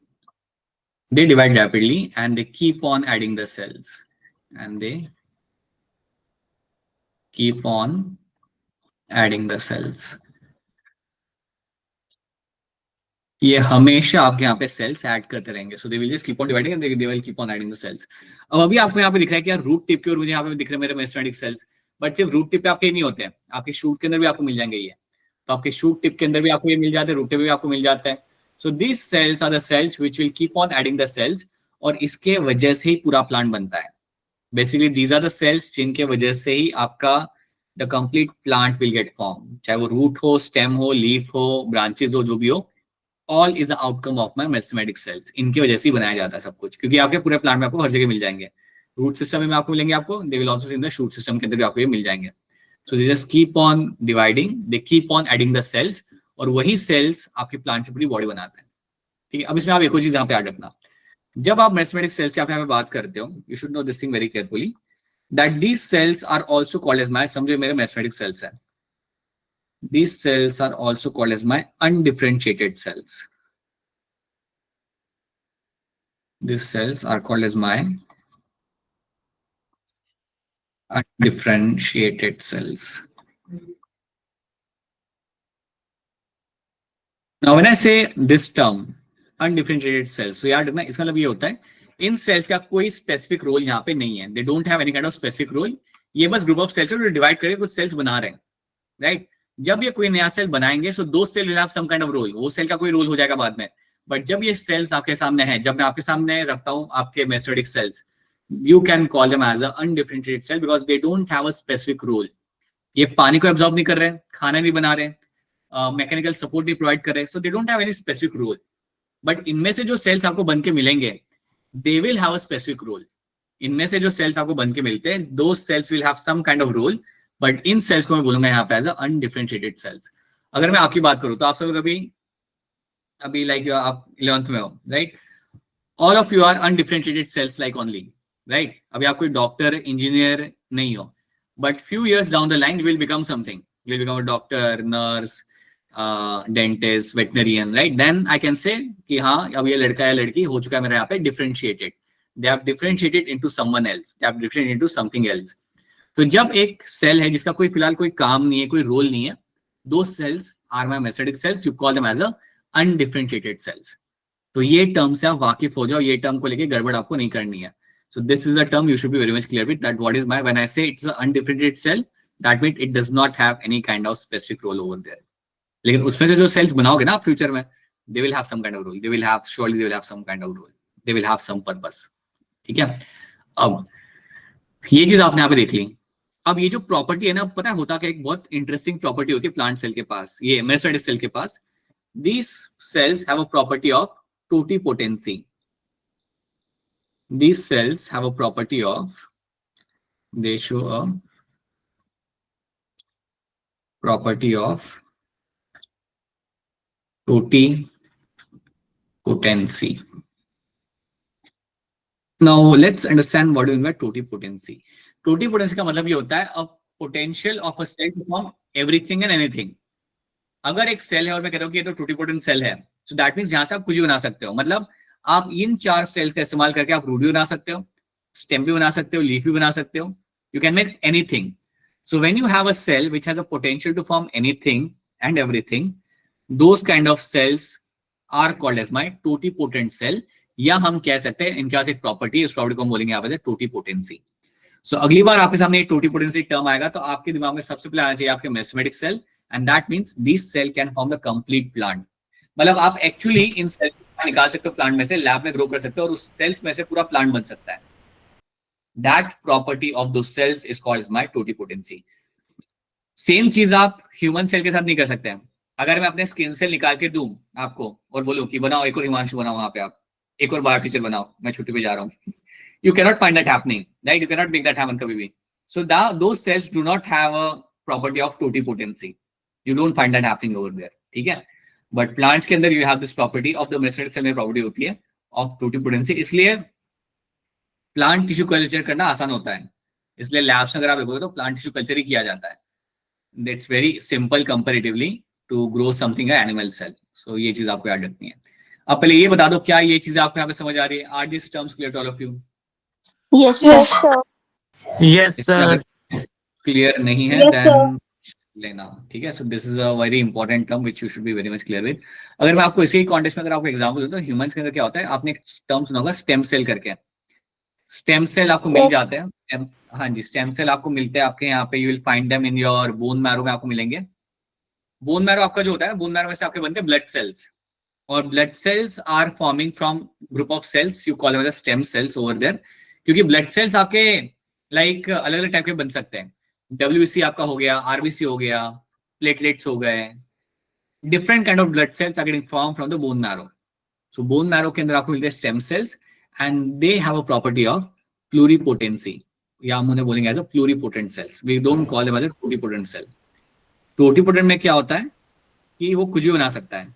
They divide rapidly and they keep on adding the cells. And they keep on adding the cells. ये हमेशा आपके यहाँ पे sales add करते रहेंगे, so they will just keep on dividing and they will keep on adding the cells. अब अभी आपको यहाँ पे दिख रहा है कि यार रूट टिप के और मुझे यहाँ पे दिख रहे हैं मेरे मेरिस्टेमेटिक सेल्स, बट सिर्फ रूट टिप पे आपके नहीं होते हैं, आपके शूट के अंदर भी आपको मिल जाएंगे ये। तो आपके शूट टिप के अंदर भी आपको ये मिल जाते हैं, रूट टिप भी आपको मिल जाता है। So this cells are the cells which will keep on adding the cells, और इसके वजह से ही पूरा प्लांट बनता है। Basically these are the cells जिनके वजह से ही आपका the complete plant will get form, चाहे वो रूट हो, स्टेम हो, लीफ हो, ब्रांचेस हो, जो भी हो, all is outcome of my meristematic sales. इनकी वजह से ही बनाया जाता है सब कुछ, क्योंकि आपके पूरे प्लांट में आपको हर जगह मिल जाएंगे। रूट सिस्टम में आपको मिलेंगे, आपको they will also in the shoot system के अंदर भी आपको ये मिल जाएंगे। So they just keep on dividing, they keep on adding the cells, और वही सेल्स आपके प्लांट की पूरी बॉडी बनाते हैं। ठीक है, अब इसमें आप एक और चीज यहाँ पे याद रखना, जब आप मेरिस्टेमेटिक सेल्स के यहाँ पे बात करते हो, you should know this thing very carefully that these cells are also called as my, समझो मेरे मेरिस्टेमेटिक सेल्स है, these cells are also called as my undifferentiated cells. These cells are called as my undifferentiated cells. Now when I say this term undifferentiated cells, so याद रखना इसका मतलब ये होता है इन सेल्स का कोई स्पेसिफिक रोल यहाँ पे नहीं है, they don't have any kind of specific role. ये बस ग्रुप ऑफ सेल्स है जो डिवाइड करके कुछ सेल्स बना रहे हैं, राइट? जब ये कोई नया सेल बनाएंगे so those cell will have some kind of role, वो सेल का कोई रोल हो जाएगा बाद में। बट जब ये सेल्स आपके सामने है, जब मैं आपके सामने रखता हूं आपके meristematic cells, you can call them as a undifferentiated cell because they don't have a specific role. ये पानी को एब्जॉर्ब नहीं कर रहे हैं, खाना नहीं बना रहे हैं, मैकेनिकल सपोर्ट नहीं प्रोवाइड कर रहे हैं, so they don't have any specific role. But इनमें से जो सेल्स आपको बन के मिलेंगे, they will have a specific role. इनमें से जो सेल्स आपको बन के मिलते हैं, those cells will have some kind of role, but इन सेल्स को मैं बोलूंगा यहाँ पे एज अ अनडिफरेंशिएटेड सेल्स। अगर मैं आपकी बात करूं तो आप सब लोग अभी लाइक आप 11th में हो, right? All of you are undifferentiated cells like only, right? अभी आप कोई डॉक्टर, इंजीनियर नहीं हो, but few years down the line you will become something, you will become a doctor, nurse, dentist, veterinarian, right? Then I can say कि हाँ अब ये लड़का या लड़की हो चुका है मेरे यहाँ पे differentiated, they have differentiated into someone else, they have differentiated into something else. तो जब एक सेल है जिसका कोई फिलहाल कोई काम नहीं है, कोई रोल नहीं है, those cells are my meristematic cells, you call them as a undifferentiated cells. तो ये टर्म से आप वाकिफ हो जाओ, ये टर्म को लेके गड़बड़ आपको नहीं करनी है। So this is a term you should be very much clear with, that what is my, when I say it's an undifferentiated cell, that means it does not have any kind of specific role over there. लेकिन उसमें से जो sales बनाओगे ना आप future में, they will have some kind of role, they will have, surely they will have some kind of role, they will have some purpose. ठीक है, अब ये चीज आपने यहाँ पे देख ली। अब ये जो प्रॉपर्टी है ना, पता है होता क्या, एक बहुत इंटरेस्टिंग प्रॉपर्टी होती है प्लांट सेल के पास, ये मेरिस्टेमेटिक सेल के पास। These cells have a property of totipotency. These cells have a property of, they show a property of totipotency. Now let's understand what do mean by totipotency. Totipotency का मतलब ये होता है a potential of a cell to form everything and anything. अगर एक cell है और मैं कहता हूँ कि ये तो टोटीपोटेंट सेल है, सो दैट मींस यहां से आप कुछ भी बना सकते हो। मतलब आप इन 4 सेल्स का इस्तेमाल करके आप रूट भी बना सकते हो, स्टेम भी बना सकते हो, लीफ भी बना सकते हो। You can make anything. So when you have a cell which has a potential to form anything and everything, those kind of cells are called as my totipotent cell. या हम कह सकते हैं इनके पास एक प्रॉपर्टी है, उस प्रॉपर्टी को हम बोलेंगे यहाँ पे टोटीपोटेंसी। सो अगली बार आपके सामने एक टोटीपोटेंसी टर्म आएगा तो आपके दिमाग में सबसे पहले आना चाहिए आपके meristematic cell, and that means this cell can form the complete plant. मतलब आप एक्चुअली इन सेल्स को निकाल सकते हो प्लांट में से, लैब में ग्रो कर सकते हो और उस सेल्स में से पूरा प्लांट बन सकता है। That property of those cells is called my totipotency. Same चीज आप ह्यूमन सेल के साथ नहीं कर सकते हैं। अगर मैं अपने स्किन सेल निकाल के दूं आपको और बोलूं कि बनाओ एक और हिमांशु बनाओ, वहां पे आप एक और बायो टीचर बनाओ, मैं छुट्टी पे जा रहा हूं, you cannot find that happening, right? You cannot make that happen kabhi bhi. So those cells do not have a property of totipotency. You don't find that happening over there. ठीक है? But plants के अंदर you have this property of the mesometic cell में property होती है of totipotency। इसलिए plant tissue culture करना आसान होता है। इसलिए लैब्स में अगर आप देखोगे तो प्लांट टिश्यू कल्चर ही किया जाता है। It's very simple comparatively to grow something a animal cell. So ये चीज आपको याद रखनी है। अब पहले ये बता दो क्या ये चीज आपको यहाँ पे समझ आ रही है? Are these terms clear to all of you? Yes, sir. Yes, sir. Clear नहीं है देन लेना, ठीक है। So this is a very important term which you should be very much clear with. अगर मैं आपको इसी कॉन्टेक्स्ट में अगर आपको एग्जांपल दूं तो ह्यूमंस के अंदर क्या होता है, आपने एक टर्म सुना होगा स्टेम सेल करके। स्टेम सेल आपको मिल जाते हैं, हाँ जी, स्टेम सेल आपको मिलते हैं आपके यहाँ पे, you will find them in your bone marrow में आपको मिलेंगे। बोन मैरो आपका जो होता है, बोन मैरो में से आपके बनते हैं ब्लड सेल्स, और blood cells are forming from group of cells, you call them as stem cells over there. क्योंकि ब्लड सेल्स आपके लाइक अलग अलग टाइप के बन सकते हैं। डब्ल्यूबीसी आपका हो गया, आरबीसी हो गया, प्लेटलेट्स हो गए, different kind of blood cells are getting form from the bone marrow. So bone marrow के अंदर आपको मिलते हैं stem cells and they have a property of pluripotency, या हम उन्हें बोलेंगे as a pluripotent cells. We don't call them as a totipotent cell. Totipotent में क्या होता है कि वो कुछ भी बना सकता है।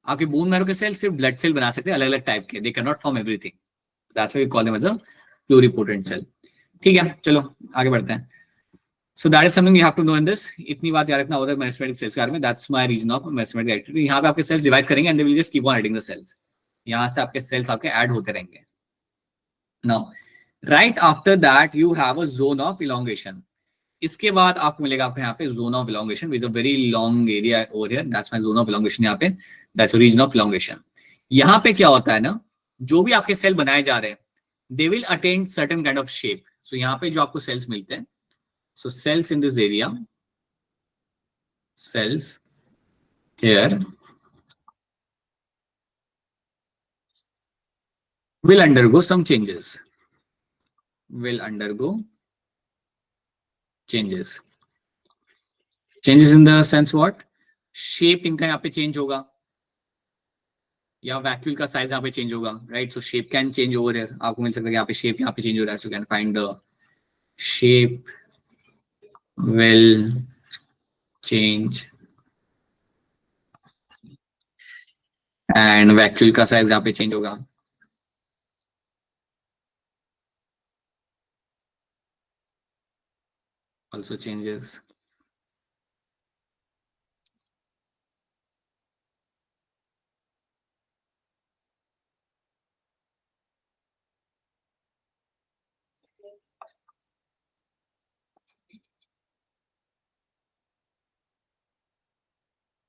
आपके बोन मैरो के सेल सिर्फ ब्लड सेल बना सकते हैं अलग अलग टाइप के, they can not form everything, that's why we call them as a pluripotent cell. ठीक है, चलो आगे बढ़ते हैं। So that is something you have to know in this. इतनी बात याद रखना होता है मेसोमेटिक सेल्स के बारे में। That's my region of meristematic activity. यहाँ पे आपके सेल्स डिवाइड करेंगे and they will just keep on adding the cells. यहाँ से आपके सेल्स आपके ऐड होते रहेंगे। Now right after that you have a zone of elongation. इसके बाद आपको मिलेगा आपको यहाँ पे zone of elongation with a very long area over here, that's my zone of elongation. यहाँ पे दैट्स रीजन ऑफ इलोंगेशन। यहाँ पे क्या होता है ना, जो भी आपके सेल बनाए जा रहे हैं they will attain certain kind of shape. So यहाँ पे जो आपको सेल्स मिलते हैं, so cells in this area, cells here will undergo some changes, will undergo changes in the sense what, shape इनका यहाँ पे चेंज होगा, या वैक्यूल का साइज यहाँ पे चेंज होगा, right. So shape can change over here. आपको मिल सकता है यहाँ पे शेप यहाँ पे चेंज हो रहा है, so can find the shape will change and vacuole का साइज यहाँ पे चेंज होगा, also changes।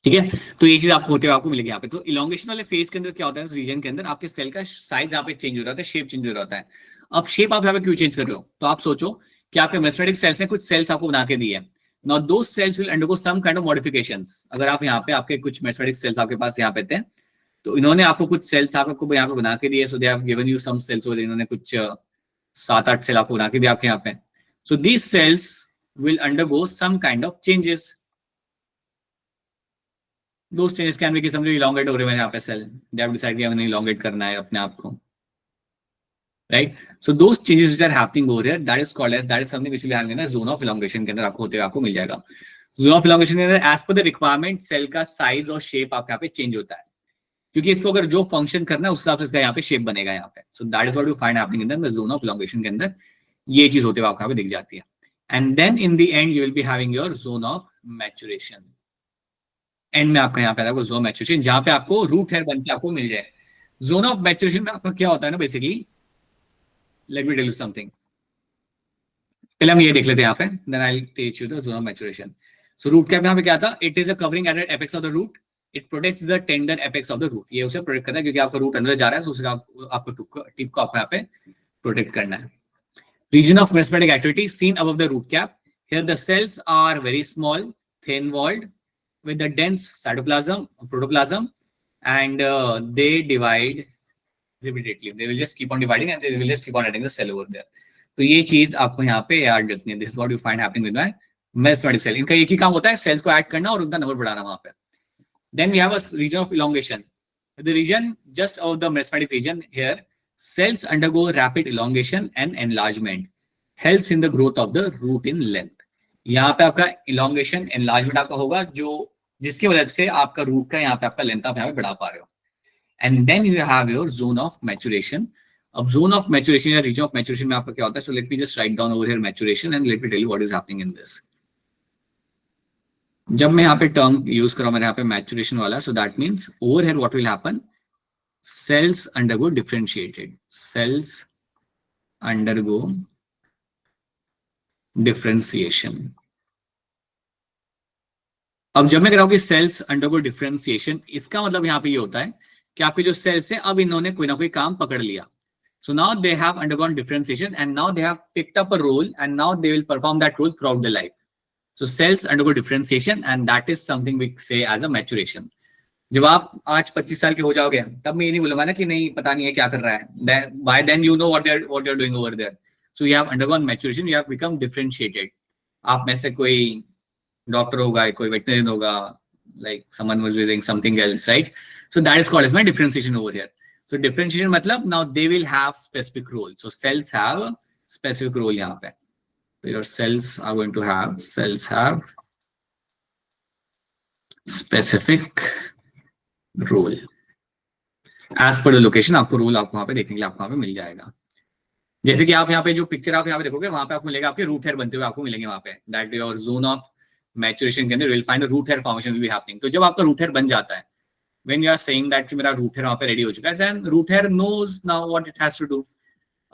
ठीक है, तो ये चीज आपको होते हुए आपको मिलेगी यहाँ पे। तो इलोंगेशन वाले फेज के अंदर क्या होता है, इस रीजन के अंदर आपके सेल का साइज यहाँ पे चेंज हो रहा है, शेप चेंज हो रहा है। अब शेप आप यहाँ पे क्यों चेंज कर रहे हो, तो आप सोचो कि आपके मेसोमेटिक सेल्स ने कुछ सेल्स आपको बना के दिए हैं। Now those cells will undergo some kind of modifications. अगर आप यहाँ पे आपके कुछ मेसोमेटिक सेल्स आपके पास यहाँ पे थे, तो इन्होंने आपको कुछ सेल्स आपको यहाँ पे बना के दिए। So they have given you some cells, और इन्होंने कुछ 7-8 सेल आपको बना के दिया आपके यहाँ पे। So these cells will undergo some kind of changes. Those changes can be कि समझो elongate हो रहे हैं यहाँ पे सेल, they have decided कि हमने elongate करना है अपने आप को, right? So those changes which are happening over here, that is called as, that is something which will happen in a zone of elongation के अंदर आपको होते हुए आपको मिल जाएगा। Zone of elongation के अंदर as per the requirement cell का साइज और शेप आपके यहाँ पे चेंज होता है। क्योंकि इसको अगर जो फंक्शन करना है उस हिसाब से इसका यहाँ पे शेप बनेगा यहाँ पे। सो that is what you find happening in the zone of elongation के अंदर, ये चीज होते हुए आपको यहाँ पे दिख जाती है। And then in the end you will be having your zone of maturation. End में आपका यहाँ पे आपको जोन मैचुरेशन, जहां पे आपको रूट हेयर बन के आपको मिल जाए। जोन ऑफ मैचुरेशन में आपका क्या होता है ना basically, let me tell you something. पहले हम ये देख लेते हैं यहाँ पे, then I will teach you the zone of maturation. So root cap यहाँ पे क्या था, it is a covering at apex of the root, it protects the tender apex of the root. ये उसे प्रोटेक्ट करता है क्योंकि आपका रूट अंदर जा रहा है, तो उसका आपको टिप को आपको यहाँ पे प्रोटेक्ट करना है। Region of meristematic activity seen above the root cap, here the cells are very small, thin walled with the dense cytoplasm, protoplasm, and they divide repeatedly. They will just keep on dividing and they will just keep on adding the cell over there. तो ये चीज आपको यहाँ पे याद रखनी है। This is what you find happening with my mesometic cell. इनका एक ही काम होता है, सेल्स को ऐड करना और उनका नंबर बढ़ाना वहां पे। Then we have a region of elongation. The region just of the mesometic region here, cells undergo rapid elongation and enlargement, helps in the growth of the root in length. यहाँ पे आपका elongation enlargement आपका होगा, जो जिसकी वजह से आपका रूट का यहाँ पे आपका लेंथ आप यहाँ पे बढ़ा पा रहे हो। And then you have your zone of maturation. अब जोन ऑफ मैचुरेशन या रीजन ऑफ मैचुरेशन में आपका क्या होता है, so let me just write down over here maturation and let me tell you what is happening in this. जब मैं यहाँ पे टर्म यूज कर रहा हूँ मेरे यहाँ पे मैचुरेशन वाला, so that means over here what will happen, sales undergo differentiated, sales undergo differentiation. अब जब मैं कह रहा हूं कि सेल्स अंडरगो डिफरेंशिएशन, इसका मतलब यहां पे ये होता है कि आपके जो सेल्स हैं अब इन्होंने कोई ना कोई काम पकड़ लिया। So now they have undergone differentiation and now they have picked up a role and now they will perform that role throughout the life. So cells undergo differentiation and that is something we say as a maturation. जब आप आज 25 साल के हो जाओगे तब मैं ये नहीं बोलूंगा ना कि नहीं पता नहीं है क्या कर रहा है, by then you know what you are doing over there. So you have undergone maturation, you have become differentiated. आप में से कोई डॉक्टर होगा, कोई वेटनरियन होगा, like someone was using something else, right? So that is called as my differentiation over here. So differentiation matlab now they will have specific role. So cells have a specific role यहाँ पे. So your cells are going to have specific role. As per the location आपको role आपको वहाँ पे देखने के लिए आपको वहाँ पे मिल जाएगा। जैसे कि आप यहाँ पे जो पिक्चर आप यहाँ पे देखोगे वहां पे आपको मिलेगा, आपके रूट हेयर बनते हुए आपको मिलेंगे वहां पे। That your zone of maturation के अंदर will find root hair formation will be happening. तो जब आपका रूट हेयर बन जाता है, when you are saying that कि मेरा रूट हेयर वहां पे रेडी हो चुका है, then root hair knows now what it has to do.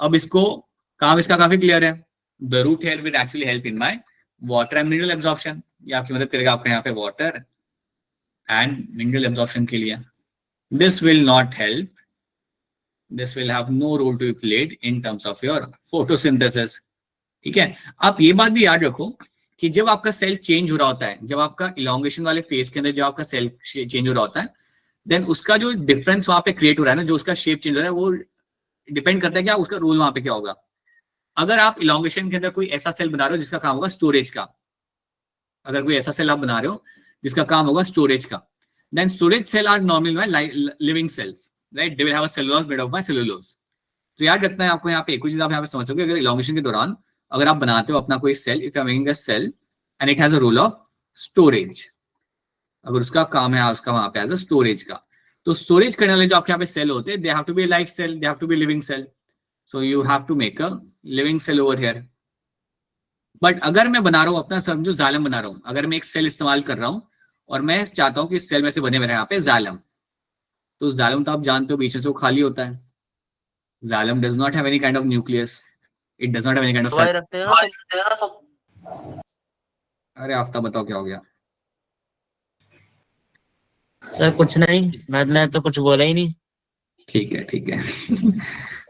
अब इसको काम इसका काफी क्लियर है, the root hair will actually help in my water and mineral absorption. ये आपकी मदद करेगा आपका यहाँ पे वाटर एंड मिनरल एब्जॉर्प्शन के लिए। This will not help, this will have no role to be played in terms of your photosynthesis। ठीक है, आप ये बात भी याद रखो कि जब आपका सेल चेंज हो रहा होता है, जब आपका इलोंगेशन वाले फेज के अंदर जब आपका सेल चेंज हो रहा होता है, देन उसका जो डिफरेंस वहां पे क्रिएट हो रहा है ना, जो उसका शेप चेंज हो रहा है, वो डिपेंड करता है कि उसका रोल वहां पे क्या होगा। अगर आप इलोंगेशन के अंदर कोई ऐसा सेल बना रहे हो जिसका काम होगा स्टोरेज का, अगर कोई ऐसा सेल आप बना रहे हो जिसका काम होगा स्टोरेज का, then storage cell are normal living cells, right? They will have a cellulose made of my cellulose. तो याद रखना है आपको यहाँ पे एक चीज आप यहाँ पे समझ सकते हो, अगर इलोंगेशन के दौरान अगर आप बनाते हो अपना कोई cell, if you are making a cell and it has a role of storage, अगर उसका काम है उसका वहां पे एज अ स्टोरेज का, तो स्टोरेज करने वाले जो आपके यहाँ पे सेल होते हैं, they have to be life cell, they have to be living cell. So you have to make a living cell over here. But अगर मैं बना रहा हूँ अपना समझो जालम बना रहा हूँ, अगर मैं एक सेल इस्तेमाल कर रहा हूँ और मैं चाहता हूँ कि इस सेल में से बने मेरे यहाँ पे जालम, तो जालम तो आप जानते हो बीच में से वो खाली होता है। Xylem does not have any kind of nucleus, it does not have any kind of cell. रखते हैं। अरे आफ्ताब बताओ क्या हो गया? सर कुछ नहीं, मैंने तो कुछ बोला ही नहीं। ठीक है ठीक है।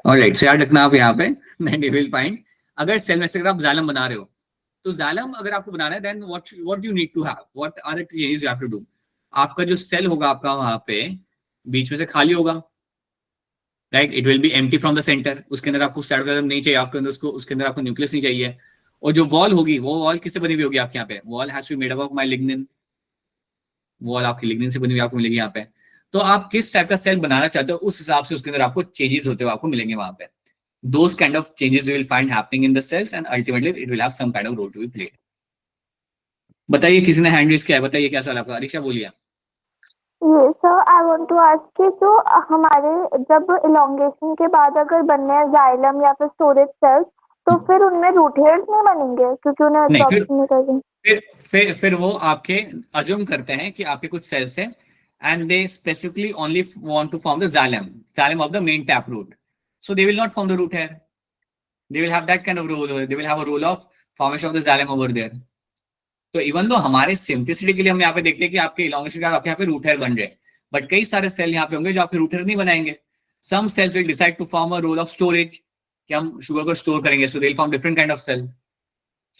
ऑलराइट, सो याद रखना आप यहाँ पे देन यू विल फाइंड, अगर सेल में से अगर आप जालम बना रहे हो, तो जालम अगर आपको बनाना है, then what you need to have, what are the changes you have to do. आपका जो सेल होगा आपका वहां पे बीच में से खाली होगा, right? It will B empty from the centre. उसके अंदर आपको साइटोप्लाज्म नहीं चाहिए, आपके अंदर उसके अंदर आपको न्यूक्लियस नहीं चाहिए। और जो वॉल होगी वो वॉल किससे बनी हुई होगी आपके यहाँ पे? Wall has to be made up of my lignin, wall आपकी लिग्निन से बनी हुई आपको मिलेगी यहाँ पे। तो आप किस टाइप का सेल बनाना चाहते हो उस हिसाब से उसके अंदर आपको चेंजेस होते हुए आपको मिलेंगे वहां पे। Those kind of changes you will find happening in the cells and ultimately it will have some kind of role to be played। बताइए, किसी ने हैंड रेज किया है? बताइए क्या सवाल आपका? अरीक्षा बोलिए। Yes sir I want to ask कि जो हमारे जब इलोंगेशन के बाद अगर बनने हैं जाइलम या फिर स्टोरेज सेल्स तो फिर उनमें रूट हेयर्स नहीं बनेंगे क्योंकि उन्हें नहीं, एब्जॉर्प्शन नहीं करेंगे। फिर वो आपके अज्यूम करते हैं कि आपके कुछ सेल्स हैं and they specifically only want to form the xylem of the main tap root, so they will not form the root hair. They will have that kind of role, or they will have a role of formation of the xylem over there. तो even though हमारे simplicity के लिए हम यहाँ पे देखते हैं कि आपके इलॉन्गेशन का आपके यहाँ पे रूट हेयर बन रहे हैं, बट कई सारे सेल यहाँ पे होंगे जो आपके रूट हेयर नहीं बनाएंगे. Some cells will decide to form a role of storage, कि हम शुगर को स्टोर करेंगे, so they will form different kind of cell.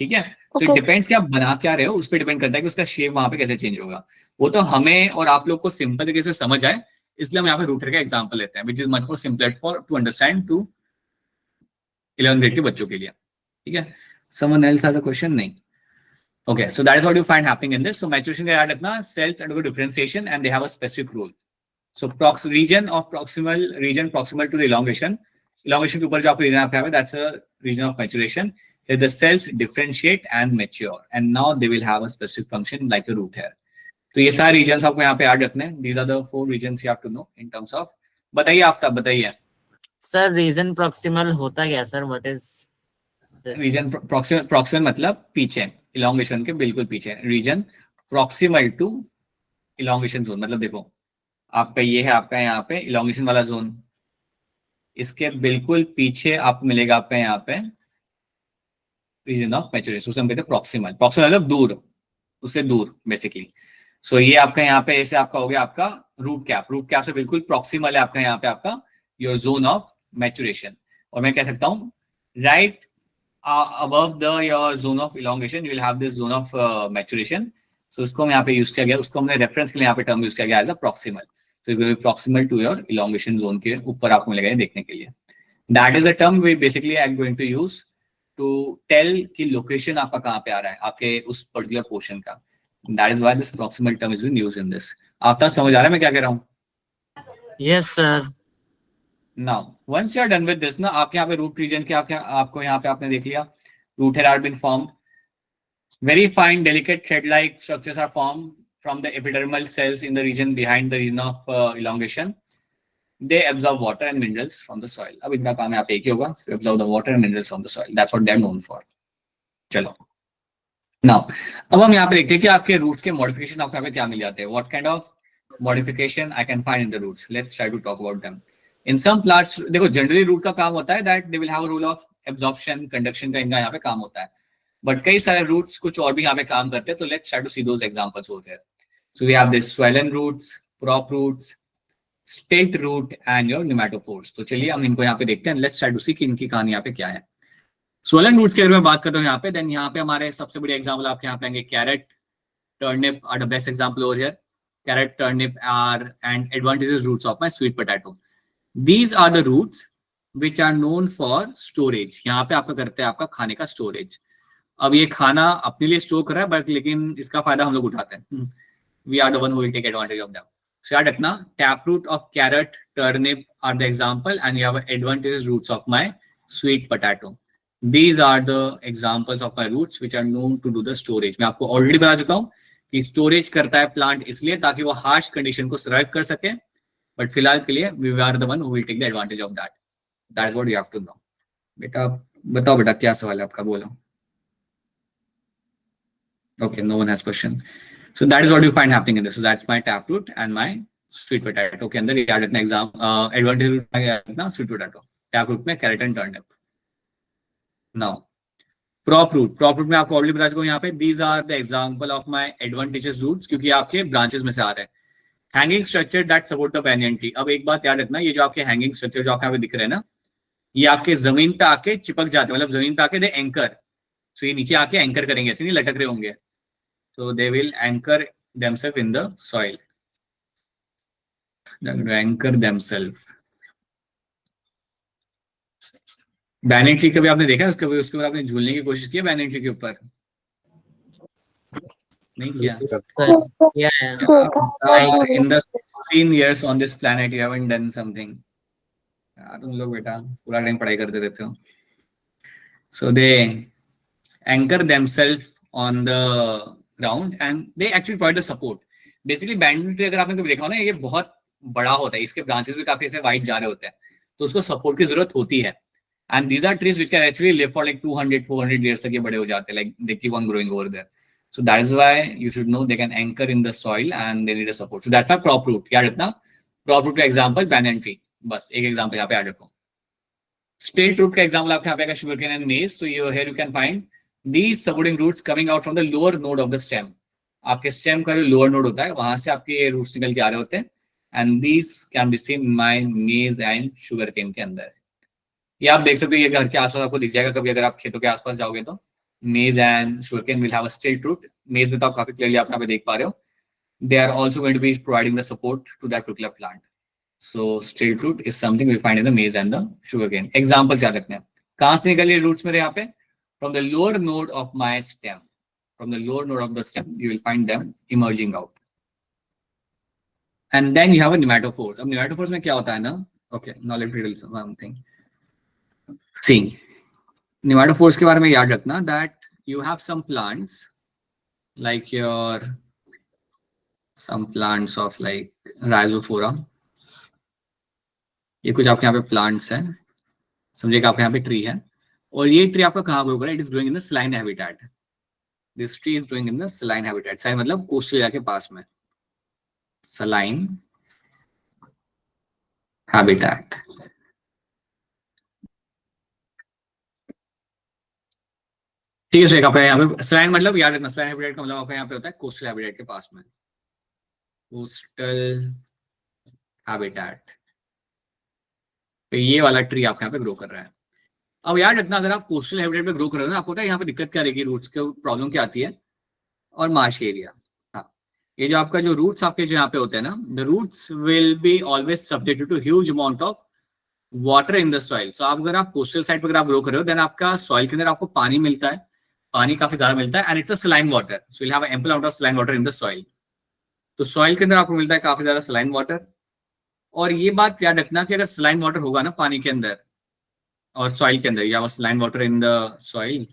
ठीक है, सो इट Okay. डिपेंड्स कि आप बना क्या रहे हो, उस पर डिपेंड करता है कि उसका शेप वहां पे कैसे चेंज होगा. वो तो हमें और आप लोग को सिंपल तरीके से समझ आए, इसलिए हम यहाँ पे रूट हेयर का एग्जांपल लेते हैं, which is much more simple for to understand to 11th grade के बच्चों के लिए. ठीक है, someone else has a question? नहीं. Okay, so that is what you find happening in this. So maturation का याद रखना, cells undergo differentiation and they have a specific role. So region proximal to the elongation के ऊपर जो आपको region आपका है, that's a region of maturation. Here the cells differentiate and mature, and now they will have a specific function like a root hair. तो ये सारे regions आपको यहाँ पे याद रखने हैं. These are the 4 regions you have to know in terms of. बताइए आफ्ताब, बताइए. सर रीजन प्रॉक्सिमल होता क्या सर? व्हाट इज रीजन प्रॉक्सिमल मतलब पीछे, इलोंगेशन के बिल्कुल पीछे. Region proximal to elongation zone मतलब देखो, आपका ये है, आपका यहाँ पे इलोंगेशन वाला जोन, इसके बिल्कुल पीछे आपको मिलेगा आपका यहाँ पे रीजन ऑफ मैच्योरेशन, उसे हम कहते हैं प्रॉक्सिमल. प्रॉक्सिमल मतलब दूर, उससे दूर बेसिकली. सो ये आपका यहाँ पे ऐसे आपका हो गया आपका रूट कैप से बिल्कुल प्रॉक्सिमल है आपका यहाँ पे आपका योर जोन ऑफ मैच्योरेशन. और मैं कह सकता हूँ right above your zone of elongation you will have this zone of maturation. So उसको हम यहाँ पे यूज किया गया, उसको हमने रेफरेंस के लिए यहाँ पे टर्म यूज किया गया एज अ प्रॉक्सिमल. तो it will be proximal to your elongation zone के ऊपर आपको मिलेगा देखने के लिए. That is a term we basically I am going to use to tell कि लोकेशन आपका कहाँ पे आ रहा है आपके उस पर्टिकुलर पोर्शन का. That is why this proximal term is been used in this. आपका समझ आ रहा है मैं क्या कह रहा हूँ? Yes sir. Now, once you are done with this, ना आपके यहाँ पे रूट रीजन के आपको यहाँ पे आपने देख लिया, root hair are been formed. Very fine, delicate thread-like structures are formed from the epidermal cells in the region behind the region of elongation. They absorb water and minerals from the soil. अब इनका काम यहाँ पे एक ही होगा, to absorb the water and minerals from the soil. That's what they are known for. चलो. Now, अब हम यहाँ पे देखते हैं कि आपके roots के modification आपको यहाँ पे क्या मिल जाते हैं. What kind of modification I can find in the roots? Let's try to talk about them. In some plants, देखो जनरली रूट का काम होता है that they will have a role of absorption, conduction का इनका यहाँ पे काम होता है. बट कई सारे रूट्स कुछ और भी यहाँ पे काम करते हैं, तो let's try to see those examples over here. So we have this swollen roots, prop roots, stilt root and your nematophores. तो चलिए हम इनको यहाँ पे देखते हैं. लेट्स ट्राई टू सी कि इनकी कहानी यहाँ पे क्या है. swollen roots के बारे में बात करता हूँ यहाँ पे. देन यहाँ पे हमारे सबसे बड़ी एग्जाम्पल आपके यहाँ पे आएंगे carat, turnip are the best example over here. Carrot, turnip are and advantageous roots of my sweet potato. These are the roots which are known for storage. यहाँ पे आपका करते हैं आपका खाने का स्टोरेज. अब ये खाना अपने लिए स्टोर कर रहा है बट लेकिन इसका फायदा हम लोग उठाते हैं. We are the one who will take advantage of them. So याद रखना, taproot of carrot, turnip are the example and you have advantageous roots of my sweet potato. These are the examples of my roots which are known to do the storage. मैं आपको already बता चुका हूँ कि storage करता है plant इसलिए ताकि वो हार्श कंडीशन को सर्वाइव कर सके, बट फिलहाल के लिए we are the one who will take the advantage of that. That is what you have to know. बेटा बताओ बेटा क्या सवाल है आपका, बोलो. Okay, no one has question. So that is what you find happening in this. So that's my taproot and my sweet potato. Okay, अंदर याद रखना एग्जाम एडवांटेज रूट में याद रखना स्वीट पोटैटो. taproot में carrot and turnip. Now prop root में आपको already बता चुका हूँ यहाँ पे. These are the example of my advantageous roots क्योंकि आपके ब्रांचेस में से आ रहे हैं. Hanging structure that support the banyan tree. अब एक बात याद रखना, ये जो आपके हैंगिंग स्ट्रक्चर जो आपके यहाँ पे दिख रहे हैं ना, ये आपके जमीन पे आके चिपक जाते हैं, मतलब जमीन पे आके दे एंकर. सो ये नीचे आके एंकर करेंगे, ऐसे नहीं लटक रहे होंगे. So they will anchor themselves in the soil. They're going to anchor themselves. Banyan tree कभी आपने देखा है? उसके ऊपर आपने झूलने की कोशिश की है बैनियन ट्री के ऊपर? नहीं किया? सर क्या है? In the 16 years on this planet you haven't done something. तुम लोग बेटा पूरा टाइम पढ़ाई करते रहते हो. So they anchor themselves on the ground and they actually provide the support. Basically बैंगन ट्री अगर आपने कभी देखा हो ना, ये बहुत बड़ा होता है, इसके ब्रांचेस भी काफी ऐसे वाइड जा रहे होते हैं, तो उसको सपोर्ट की जरूरत होती है। And these are trees which can actually live for like 200-400 years तक ये बड़े हो जाते हैं, like they keep on growing over there. So that is why you should know they can anchor in the soil and they need a support. So that's my crop root. याद रखना, crop root का example banyan tree. बस एक example यहाँ पे याद रखो. Straight root का example आपके यहाँ पे आएगा sugarcane and maize. So here you can find these supporting roots coming out from the lower node of the stem. आपके stem का जो lower node होता है वहां से आपके roots निकल के आ रहे होते हैं. And these can be seen in my maize and sugarcane के अंदर. ये आप देख सकते हो, ये घर के आसपास आपको दिख जाएगा कभी अगर आप खेतों के आसपास जाओगे तो। Maize and sugarcane will have a straight root. Maize में तो आप काफी क्लियरली आप यहाँ पे देख पा रहे हो, they are also going to be providing the support to that particular plant. So straight root is something we find in the maize and the sugarcane. Examples याद रखने हैं। कहाँ से निकल रही roots मेरे यहाँ पे? From the lower node of my stem. From the lower node of the stem, you will find them emerging out. And then you have a nematophores. अब nematophores में क्या होता है ना? Okay, now let me tell you one thing. See, nematophores के बारे में याद रखना that you have some plants like some plants of like rhizophora. ये कुछ आपके यहाँ पे प्लांट्स हैं, समझिएगा आपके यहाँ पे ट्री है, और ये ट्री आपका कहाँ ग्रो कर रहा है? It is growing in the saline habitat. This tree is growing in the saline habitat. Saline मतलब कोस्टल एरिया के पास में, सलाइन हैबिटेट. ठीक है, आपका यहाँ पे सलाइन मतलब याद रखना, सलाइन हैबिटेट का मतलब आपका यहाँ पे होता है कोस्टल हैबिटेट के पास में, कोस्टल हैबिटेट पे ये वाला ट्री आपके यहाँ पे ग्रो कर रहा है. अब याद रखना, अगर आप कोस्टल हैबिटेट पे ग्रो कर रहे हो ना, आपको पता है यहाँ पे दिक्कत क्या रहेगी, रूट्स के प्रॉब्लम क्या आती है, और मार्श एरिया. हाँ, ये जो आपका जो रूट्स आपके जो यहाँ पे होते हैं ना, the roots will be always subjected to huge amount of water in the soil. So आप अगर आप कोस्टल साइड पर अगर आप ग्रो कर रहे हो, देन आपका सॉइल के अंदर आपको पानी मिलता है, पानी काफी ज्यादा मिलता है, and it's a saline water. So will have ample amount of saline water in the soil. तो सॉइल के अंदर आपको मिलता है काफी ज्यादा सलाइन वाटर. और ये बात याद रखना कि अगर सलाइन वाटर होगा ना पानी के अंदर और सॉइल के अंदर, या saline water in the soil,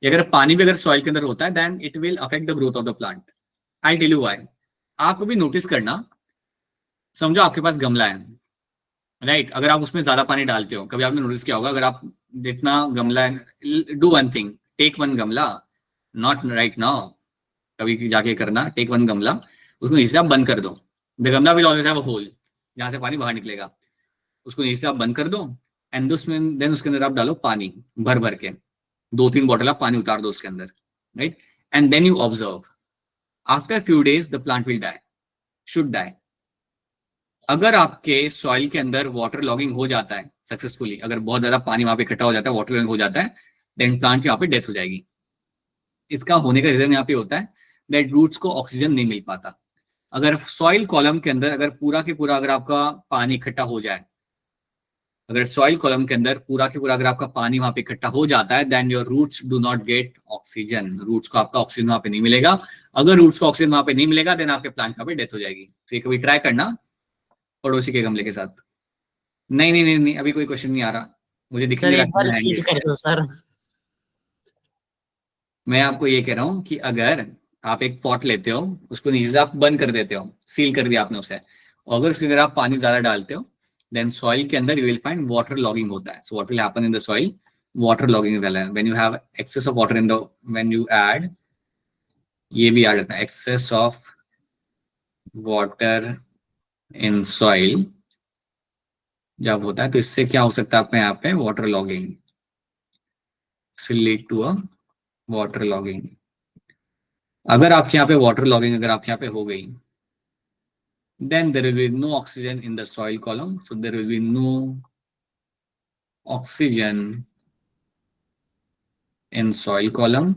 अगर पानी भी अगर सॉइल के अंदर होता है, then it will affect the growth of the plant. I tell you why. आप कभी नोटिस करना, समझो आपके पास गमला है, राइट? अगर आप उसमें ज्यादा पानी डालते हो, कभी आपने नोटिस किया होगा, अगर आप जितना गमला है, do one thing, take one गमला, नॉट राइट नाउ, कभी जाके करना, टेक वन गमला, उसको नीचे से आप बंद कर दो. द गमला will always have a hole जहां से पानी बाहर निकलेगा. उसको नीचे से आप बंद कर दो, एंड उसमें देन उसके अंदर आप डालो पानी भर भर के, 2-3 बॉटल आप पानी उतार दो उसके अंदर, right? And then you observe, after few days the plant will die, should die. अगर आपके सॉइल के अंदर वाटर लॉगिंग हो जाता है सक्सेसफुली, अगर बहुत ज्यादा पानी वहां पे इकट्ठा हो जाता है, वाटर लॉगिंग हो जाता है, देन प्लांट की यहाँ पे डेथ हो जाएगी. इसका होने का रीजन यहाँ पे होता है दैट रूट्स को ऑक्सीजन नहीं मिल पाता. अगर सॉइल कॉलम के अंदर अगर पूरा के पूरा अगर आपका पानी इकट्ठा हो जाए, अगर सॉइल कॉलम के अंदर पूरा के पूरा अगर आपका पानी वहां पे इकट्ठा हो जाता है, then your roots do not get oxygen. Roots को आपका ऑक्सीजन वहां पे नहीं मिलेगा. अगर रूट्स को ऑक्सीजन वहां पे नहीं मिलेगा, देन आपके प्लांट का भी डेथ हो जाएगी. तो ये कभी ट्राई करना पड़ोसी के गमले के साथ. नहीं नहीं नहीं नहीं, अभी कोई क्वेश्चन नहीं आ रहा, मुझे दिख सर नहीं एक बार रहा. रिपीट कर दो सर. मैं आपको ये कह रहा हूँ कि अगर आप एक पॉट लेते हो, उसको नीचे से आप बंद कर देते हो, सील कर दिया आपने उसे, और अगर उसके अंदर आप पानी ज्यादा डालते हो, देन सॉइल के अंदर you will find water logging होता है. So what will happen in the soil, water logging when you have excess of water in the, when you add, ये भी आ जाता है, excess of water in soil जब होता है, तो इससे क्या हो सकता है आपके यहाँ पे, water logging lead to a water logging. अगर आपके यहाँ पे वाटर लॉगिंग अगर आपके यहाँ पे हो गई, then there will be no oxygen in the soil column, so there will be no oxygen in soil column.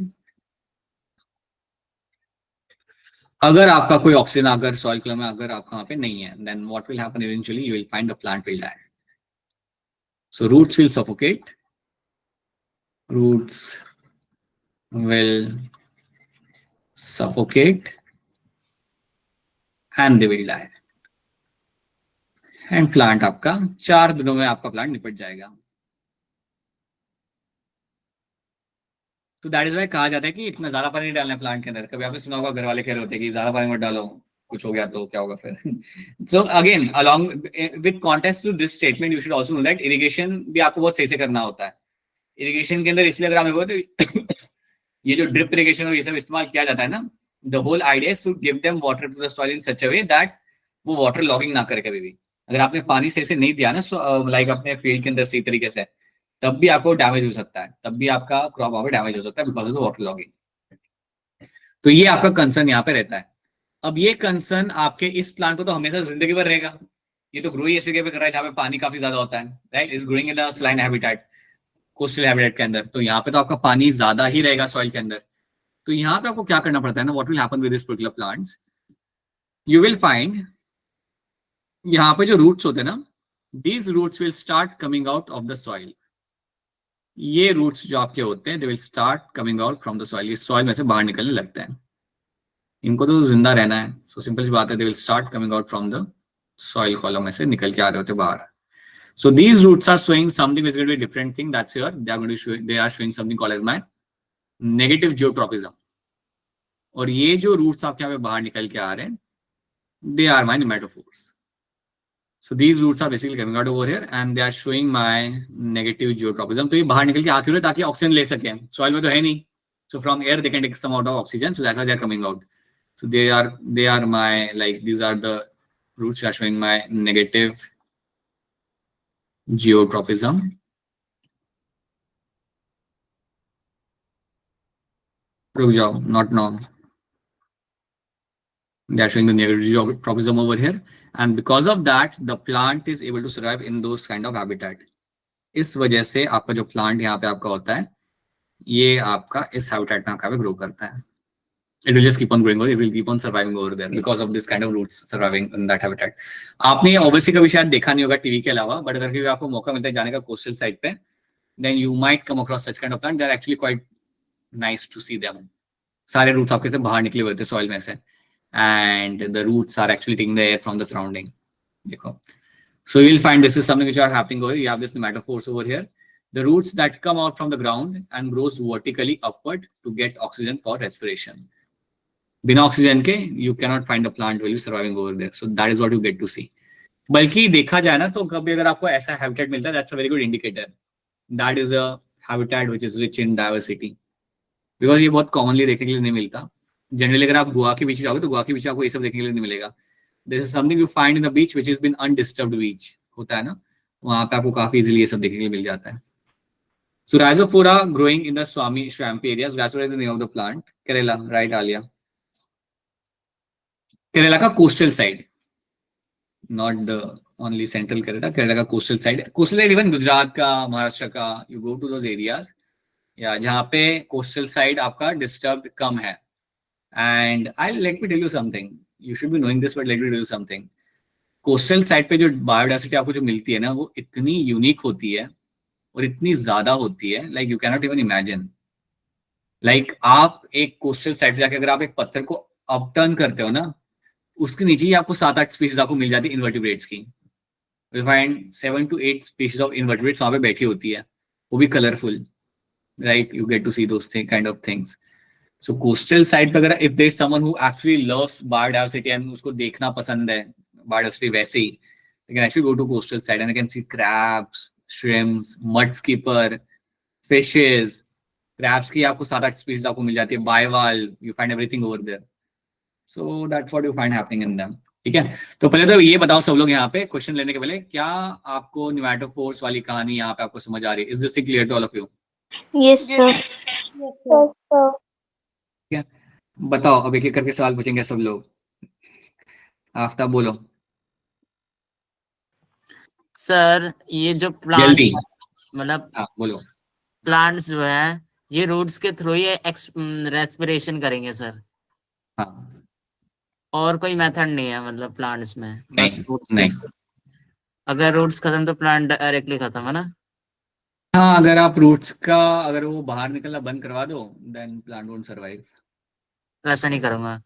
अगर आपका कोई ऑक्सीजन अगर सॉइल कॉलम में अगर आपका वहां पे नहीं है, then what will happen eventually, you will find the plant will die. So roots will suffocate, roots will suffocate and they will die. And plant आपका 4 दिनों में आपका प्लांट निपट जाएगा. तो दैट इज वाई कहा जाता है कि इतना ज्यादा पानी नहीं डालना है प्लांट के अंदर। कभी आपने सुना होगा घर वाले कह रहे होते हैं कि ज्यादा पानी मत डालो, कुछ हो गया तो क्या होगा फिर। So again along with context to this statement you should also know that irrigation भी आपको बहुत सही से करना होता है। इरिगेशन के अंदर इसलिए अगर आप देखो तो ये जो ड्रिप इरिगेशन और ये सब इस्तेमाल किया जाता है ना, the whole idea is to give them water to the soil in such a way that वो वाटर लॉगिंग ना करे कभी भी। अगर आपने पानी सही से नहीं दिया ना लाइक अपने फील्ड के अंदर सही तरीके से, तब भी आपको डैमेज हो सकता है, तब भी आपका क्रॉप वहां पे डैमेज हो सकता है because of the water logging. तो ये आपका कंसर्न यहाँ पे रहता है। अब ये कंसर्न आपके इस प्लांट को तो हमेशा जिंदगी भर रहेगा। ये तो ग्रो ही ऐसी जगह पे कर रहा है जहाँ पे पानी काफी ज्यादा होता है, right? Is growing in saline habitat, coastal habitat के अंदर, तो यहाँ पे तो आपका पानी ज्यादा ही रहेगा सॉइल के अंदर। तो यहाँ पे आपको क्या करना पड़ता है ना, what will happen with this particular plants, you will find यहाँ पे जो रूट्स होते हैं ना, these roots will start coming out of the soil. ये रूट्स जो आपके होते हैं they will start coming out from the soil, ये सॉइल में से बाहर निकलने लगते हैं। इनको तो जिंदा रहना है, सो सिंपल सी बात है, दे will start coming out from the soil column में से निकल के आ रहे होते बाहर। So these roots are showing something which is going to be a different thing. That's here. They are going to show. They are showing something called as my negative geotropism. और ये जो roots आपके यहाँ पे बाहर निकल के आ रहे हैं, they are my nematophores. So these roots are basically coming out over here and they are showing my negative geotropism. तो ये बाहर निकल के आ क्यों रहे, ताकि ऑक्सीजन ले सके, सॉइल में तो है नहीं। So from air they can take some amount of oxygen. So that's why they are coming out. So they are my, like, these are the roots that are showing my negative geotropism. रुक जाओ, not now. They are showing the negative geotropism over here, and because of that the plant is able to survive in those kind of habitat. इस वजह से आपका जो plant यहाँ पे आपका होता है, ये आपका इस habitat में आपका ग्रो करता है। It will just keep on growing, or it will keep on surviving over there because of this kind of roots surviving in that habitat. आपने obviously कभी शायद देखा नहीं होगा टीवी के अलावा, बट अगर कभी आपको मौका मिलता है जाने का कोस्टल साइड पे, then you might come across such kind of plant. They are actually quite nice to see them. सारे रूट्स आपके से बाहर निकले हुए होते हैं सॉइल में से, and the roots are actually taking the air from the surrounding. देखो, so you'll find this is something which are happening over here. You have this nematophores over here, the roots that come out from the ground and grows vertically upward to get oxygen for respiration. बिना oxygen के you cannot find the plant will be surviving over there. So that is what you get to see. बल्कि देखा जाए ना तो कभी अगर आपको ऐसा habitat मिलता है, that's a very good indicator. That is a habitat which is rich in diversity. Because ये बहुत commonly देखने के लिए नहीं मिलता। जनरली अगर आप गोवा के बीच जाओगे तो गोवा के बीच आपको ये सब देखने के लिए नहीं मिलेगा। This is something you find in the beach which has been undisturbed beach होता है ना, वहां पे आपको काफी इजीली ये सब देखने के लिए मिल जाता है। So rhizophora growing in the swamp swampy areas, rhizophora is the name of the plant. Kerala, right Aliya? Kerala का coastal side, not the only central Kerala, Kerala का coastal side, coastal side even Gujarat का, महाराष्ट्र का, you go to those areas या जहाँ पे coastal side आपका disturb कम है। And let me tell you something. You should be knowing this, but let me tell you something. Coastal side पे जो बायोडाइवर्सिटी आपको जो मिलती है ना, वो इतनी यूनिक होती है और इतनी ज्यादा होती है, like you cannot even imagine. Like आप एक कोस्टल साइड जाके अगर आप एक पत्थर को अपटर्न करते हो ना, उसके नीचे ही आपको 7-8 स्पीशीज आपको मिल जाती है इन्वर्टिब्रेट्स की। You find 7 to 8 species of invertebrates वहां पे बैठी होती है, वो भी colourful, right? You get to see those kind of things. So coastal side पे अगर if there is someone who actually loves biodiversity and उसको देखना पसंद है biodiversity वैसे ही, they can actually go to coastal side and they can see crabs, shrimps, mud skipper, fishes. crabs की आपको 7-8 species आपको मिल जाती है, bivalve, you find everything over there. So that's what you find happening in them. ठीक है, तो पहले तो ये बताओ सब लोग यहाँ पे क्वेश्चन लेने के पहले, क्या आपको निमेटोफोर्स वाली कहानी यहाँ पे आपको समझ आ रही है? Is this clear to all of you? Yes, sir. Yes, sir. बताओ, अब एक एक करके सवाल पूछेंगे सब लोग। आफ्ताब बोलो सर। ये जो जल्दी, प्लांट्स मतलब हाँ बोलो। प्लांट्स जो है ये रूट्स के थ्रू ही रेस्पिरेशन करेंगे सर, हाँ, और कोई मेथड नहीं है मतलब प्लांट्स में, नहीं बस रूट्स नहीं, अगर रूट्स खत्म तो प्लांट डायरेक्टली खत्म है ना? हाँ अगर आप रूट्स का अगर वो बाहर निकलना बंद करवा दो देन प्लांट वोंट सर्वाइव। ऐसा नहीं करूंगा।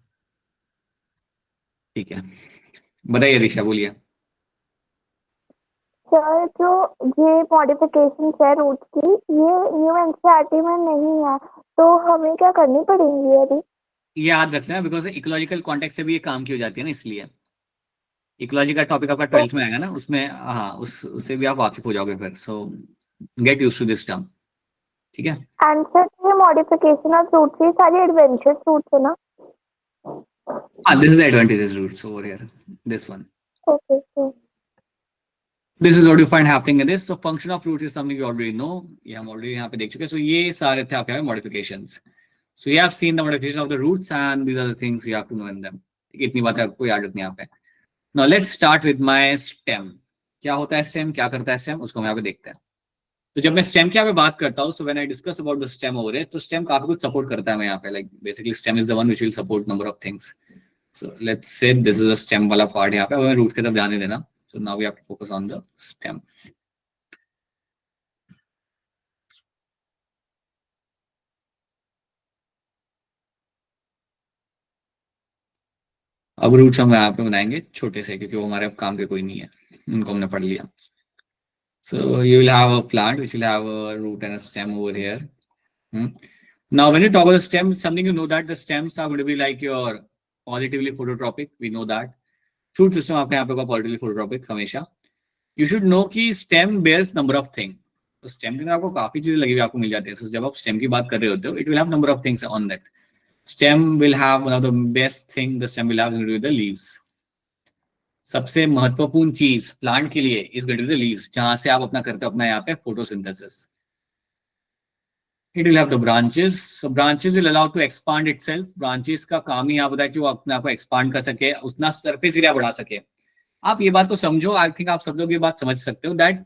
ठीक है, बताइए ऋषा, बोलिए। सर, जो ये मॉडिफिकेशन है रूट की, ये न्यू एनसीईआरटी में नहीं है, तो हमें क्या करनी पड़ेंगी अभी? ये याद रखना है बिकॉज इकोलॉजिकल कॉन्टेक्स्ट से भी ये काम की हो जाती है ना, इसलिए इकोलॉजी का टॉपिक आपका 12th में आएगा ना, उसमें हाँ उससे भी आप वाकिफ हो जाओगे फिर। So get use to this term, ठीक है। एंड सर ये मॉडिफिकेशन ऑफ रूट्स ये सारी एडवेंचर रूट्स है ना? This is advantages roots over here, this one. Okay sir. This is what you find happening in this. So function of roots is something you already know. ये हम already यहाँ पे देख चुके हैं. So ये सारे थे आपके modifications. So you have seen the modification of the roots and these are the things you have to know in them. ठीक है, इतनी बातें आपको याद रखनी है यहाँ पे. Now let's start with my stem. क्या होता है stem? क्या करता है stem? उसको हम यहाँ पे देखते हैं. तो जब मैं stem की यहाँ पे बात करता हूँ, so when I discuss about the stem over here, तो stem काफी कुछ support करता है मैं यहाँ पे. Like basically stem is the one which will support number of things. So let's say this is a stem वाला part यहाँ पे. अब हमें roots की तरफ ध्यान नहीं देना. So now we have to focus on the stem. अब रूट्स हम यहाँ पे बनाएंगे छोटे से, क्योंकि वो हमारे अब काम के कोई नहीं है, उनको हमने पढ़ लिया. So you will have a plant which will have a root and a stem over here. Now when you talk about the stem, something you know that the stems are going to be like your positively phototropic. We know that. Shoot system आपके यहाँ पे होगा positively phototropic हमेशा. You should know कि stem bears number of things. तो stem के अंदर आपको काफी चीजें लगी हुई आपको मिल जाती है. So जब आप stem की बात कर रहे होते हो, it will have number of things on that. Stem will have one of the best thing. The stem will have to do with the leaves. सबसे महत्वपूर्ण चीज प्लांट के लिए is going to be the leaves, जहां से आप अपना करते हो अपना यहाँ पे photosynthesis. It will have the branches. So branches will allow to expand itself. Branches का काम ही यहाँ पता है कि वो अपने आप को expand कर सके, उतना सरफेस एरिया बढ़ा सके. आप ये बात को समझो. आई थिंक आप सब लोग ये बात समझ सकते हो that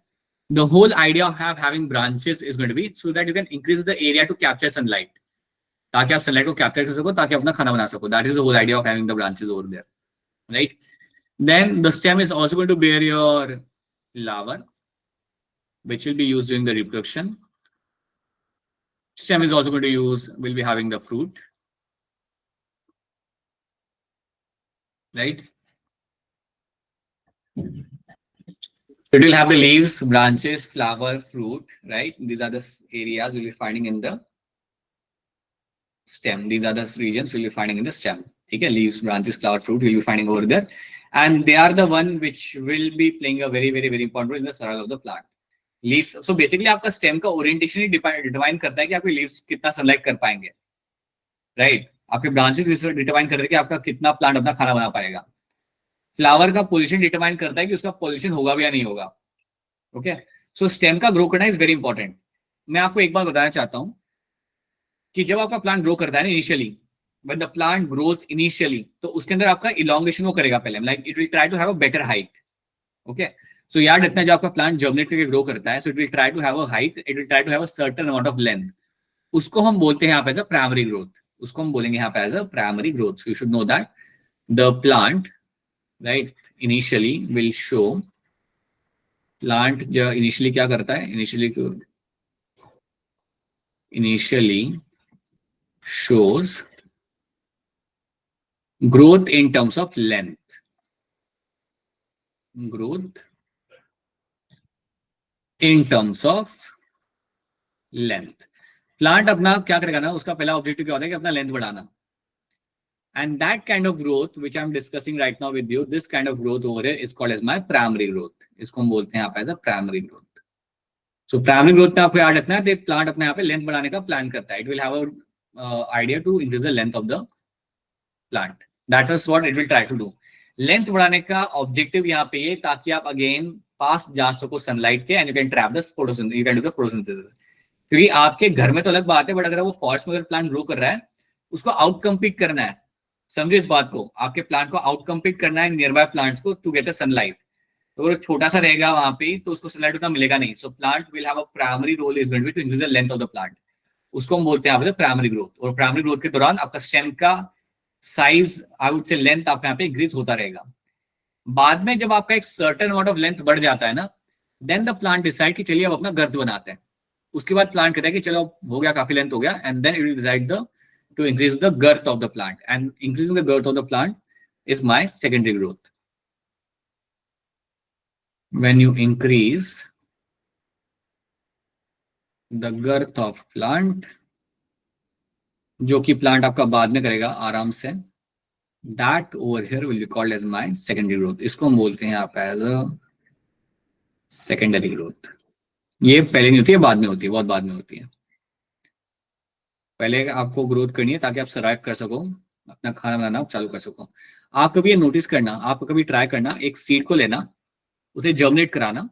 the whole idea of having branches is going to be so that you can increase the area to capture sunlight. ताकि आप सनलाइट को कैप्चर कर सको, ताकि अपना खाना बना सको. That is the whole idea of having the branches over there, right? Then the stem is also going to bear your flower, which will be used during the reproduction. Stem is also going to will be having the fruit, right? So it will have the leaves, branches, flower, fruit, right? These are the areas you'll be finding in the stem. These are the regions you'll be finding in the stem. Okay, leaves, branches, flower, fruit you'll be finding over there. And they are the one which will be playing a very, very, very important role in the survival of the plant. Leaves. So basically आपका stem का orientation ही determine करता है कि आपके leaves कितना sunlight कर पाएंगे, right? आपके branches इसे डिटरमाइन करते हैं कि आपका कितना plant अपना खाना बना पाएगा. Flower का position डिटरमाइन करता है कि उसका pollination होगा भी या नहीं होगा. Okay? So stem का ग्रो करना इज वेरी इंपॉर्टेंट. मैं आपको एक बात बताना चाहता हूँ कि जब आपका प्लांट ग्रो करता है ना initially, when the plant grows initially, तो उसके अंदर आपका elongation वो करेगा पहले, like it will try to have a better height. Okay, so याद रखना जब आपका प्लांट जर्मिनेट करके ग्रो करता है, so it will try to have a height, it will try to have a certain amount of length. उसको हम बोलते हैं यहाँ पे एज अ प्राइमरी ग्रोथ. उसको हम बोलेंगे यहाँ पे as a primary growth. So you should know that the plant, right, initially will show. Plant जो इनिशियली क्या करता है, initially shows growth in terms of length. Growth in terms of length. Plant अपना क्या करेगा ना, उसका पहला ऑब्जेक्टिव क्या होता है कि अपना लेंथ बढ़ाना. And that kind of growth which I'm discussing right now with you, this kind of growth over here is called as my primary growth. इसको हम बोलते हैं यहाँ पे as a primary growth. So primary growth में आपको याद रखना है प्लांट अपने यहाँ पे लेंथ बढ़ाने का प्लान करता है. It will have a idea to increase the length of the plant. That is what it will try to do. Length बढ़ाने का ऑब्जेक्टिव यहाँ पे है ताकि आप अगेन पास जा सको सनलाइट के, and you can trap the photosynthesis, you can do the photosynthesis. क्योंकि आपके घर में तो अलग बात है, बट अगर वो फॉरेस्ट में अगर प्लांट ग्रो कर रहा है, उसको आउट कम्पीट करना है. समझो इस बात को, आपके प्लांट को आउट कम्पीट करना है नियर बाय प्लांट्स को टू गेट अ सनलाइट. तो अगर छोटा सा रहेगा वहां पे तो उसको सनलाइट उतना मिलेगा नहीं. So plant will have a primary role is going to increase the length of the plant. उसको हम बोलते हैं प्राइमरी ग्रोथ. और प्राइमरी ग्रोथ के दौरान आपका स्टेम का size, I would say length आपके यहाँ पे इंक्रीज होता रहेगा. बाद में जब आपका एक सर्टेन अमाउंट ऑफ लेंथ बढ़ जाता है ना, देन द प्लांट डिसाइड कि चलिए अब अपना गर्त बनाते हैं. उसके बाद प्लांट कहता है कि चलो हो गया, काफी लेंथ हो गया, and then it will decide the to increase the girth of the plant. And increasing the girth of the plant is my secondary growth. When you increase the girth of plant, जो कि plant आपका बाद में करेगा आराम से, that over here will be called as my secondary growth. इसको हम बोलते हैं आप एज अ सेकेंडरी ग्रोथ। ये पहले नहीं होती है, बाद में होती है, बहुत बाद में होती है। पहले आपको ग्रोथ करनी है ताकि आप सर्वाइव कर सको, अपना खाना बनाना चालू कर सको। आप कभी ये नोटिस करना, आप कभी ट्राई करना, एक सीड को लेना, उसे जर्मिनेट कराना,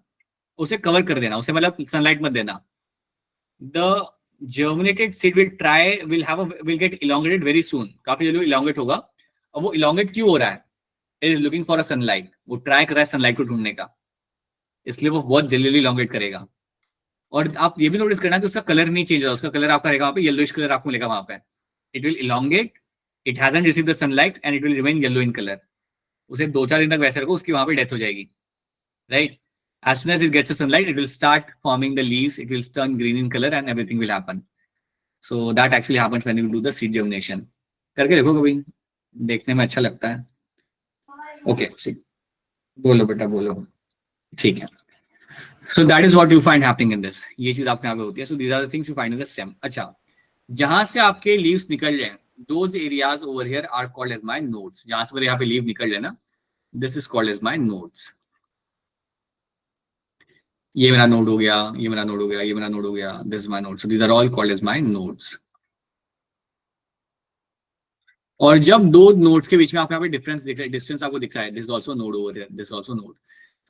उसे कवर कर देना, उसे मतलब सनलाइट मत देना। The germinated seed will get elongated very soon, काफी जल्दी elongate होगा। और वो elongate क्यों हो रहा है? It is looking for a sunlight, वो ट्राई कर रहा है सनलाइट को ढूंढने का, इसलिए वो बहुत जल्दी elongate करेगा। और आप ये भी नोटिस करना कि उसका कलर नहीं चेंज होगा, उसका कलर आपका रहेगा वहां पे, येलोइश कलर आपको मिलेगा वहां पे। It will elongate, it hasn't received the sunlight and it will remain yellow in color। उसे 2-4 दिन तक वैसे रखो, उसकी वहां पे डेथ हो जाएगी, right? As soon as it gets the sunlight, it will start forming the leaves, it will turn green in color and everything will happen. So that actually happens when you do the seed germination। करके देखो कभी, देखने में अच्छा लगता है। Okay, बोलो बेटा बोलो। ठीक है, so that is what you find happening in this। ये चीज आपके यहाँ पे होती है। So these are the things you find in the stem। अच्छा, जहां से आपके लीव्स निकल रहे हैं, those areas over here are called as my nodes। जहां से मेरे यहाँ पे लीव निकल रहे हैं ना, this is called as my nodes। ये मेरा नोड हो गया, ये मेरा नोड हो गया, ये मेरा नोड हो गया, this is my node. So these are all called as my nodes. और जब दो नोड्स के बीच में आपको यहाँ पे डिफरेंस दिख रहा है, डिस्टेंस आपको दिख रहा है, this is also node over here, this is also node.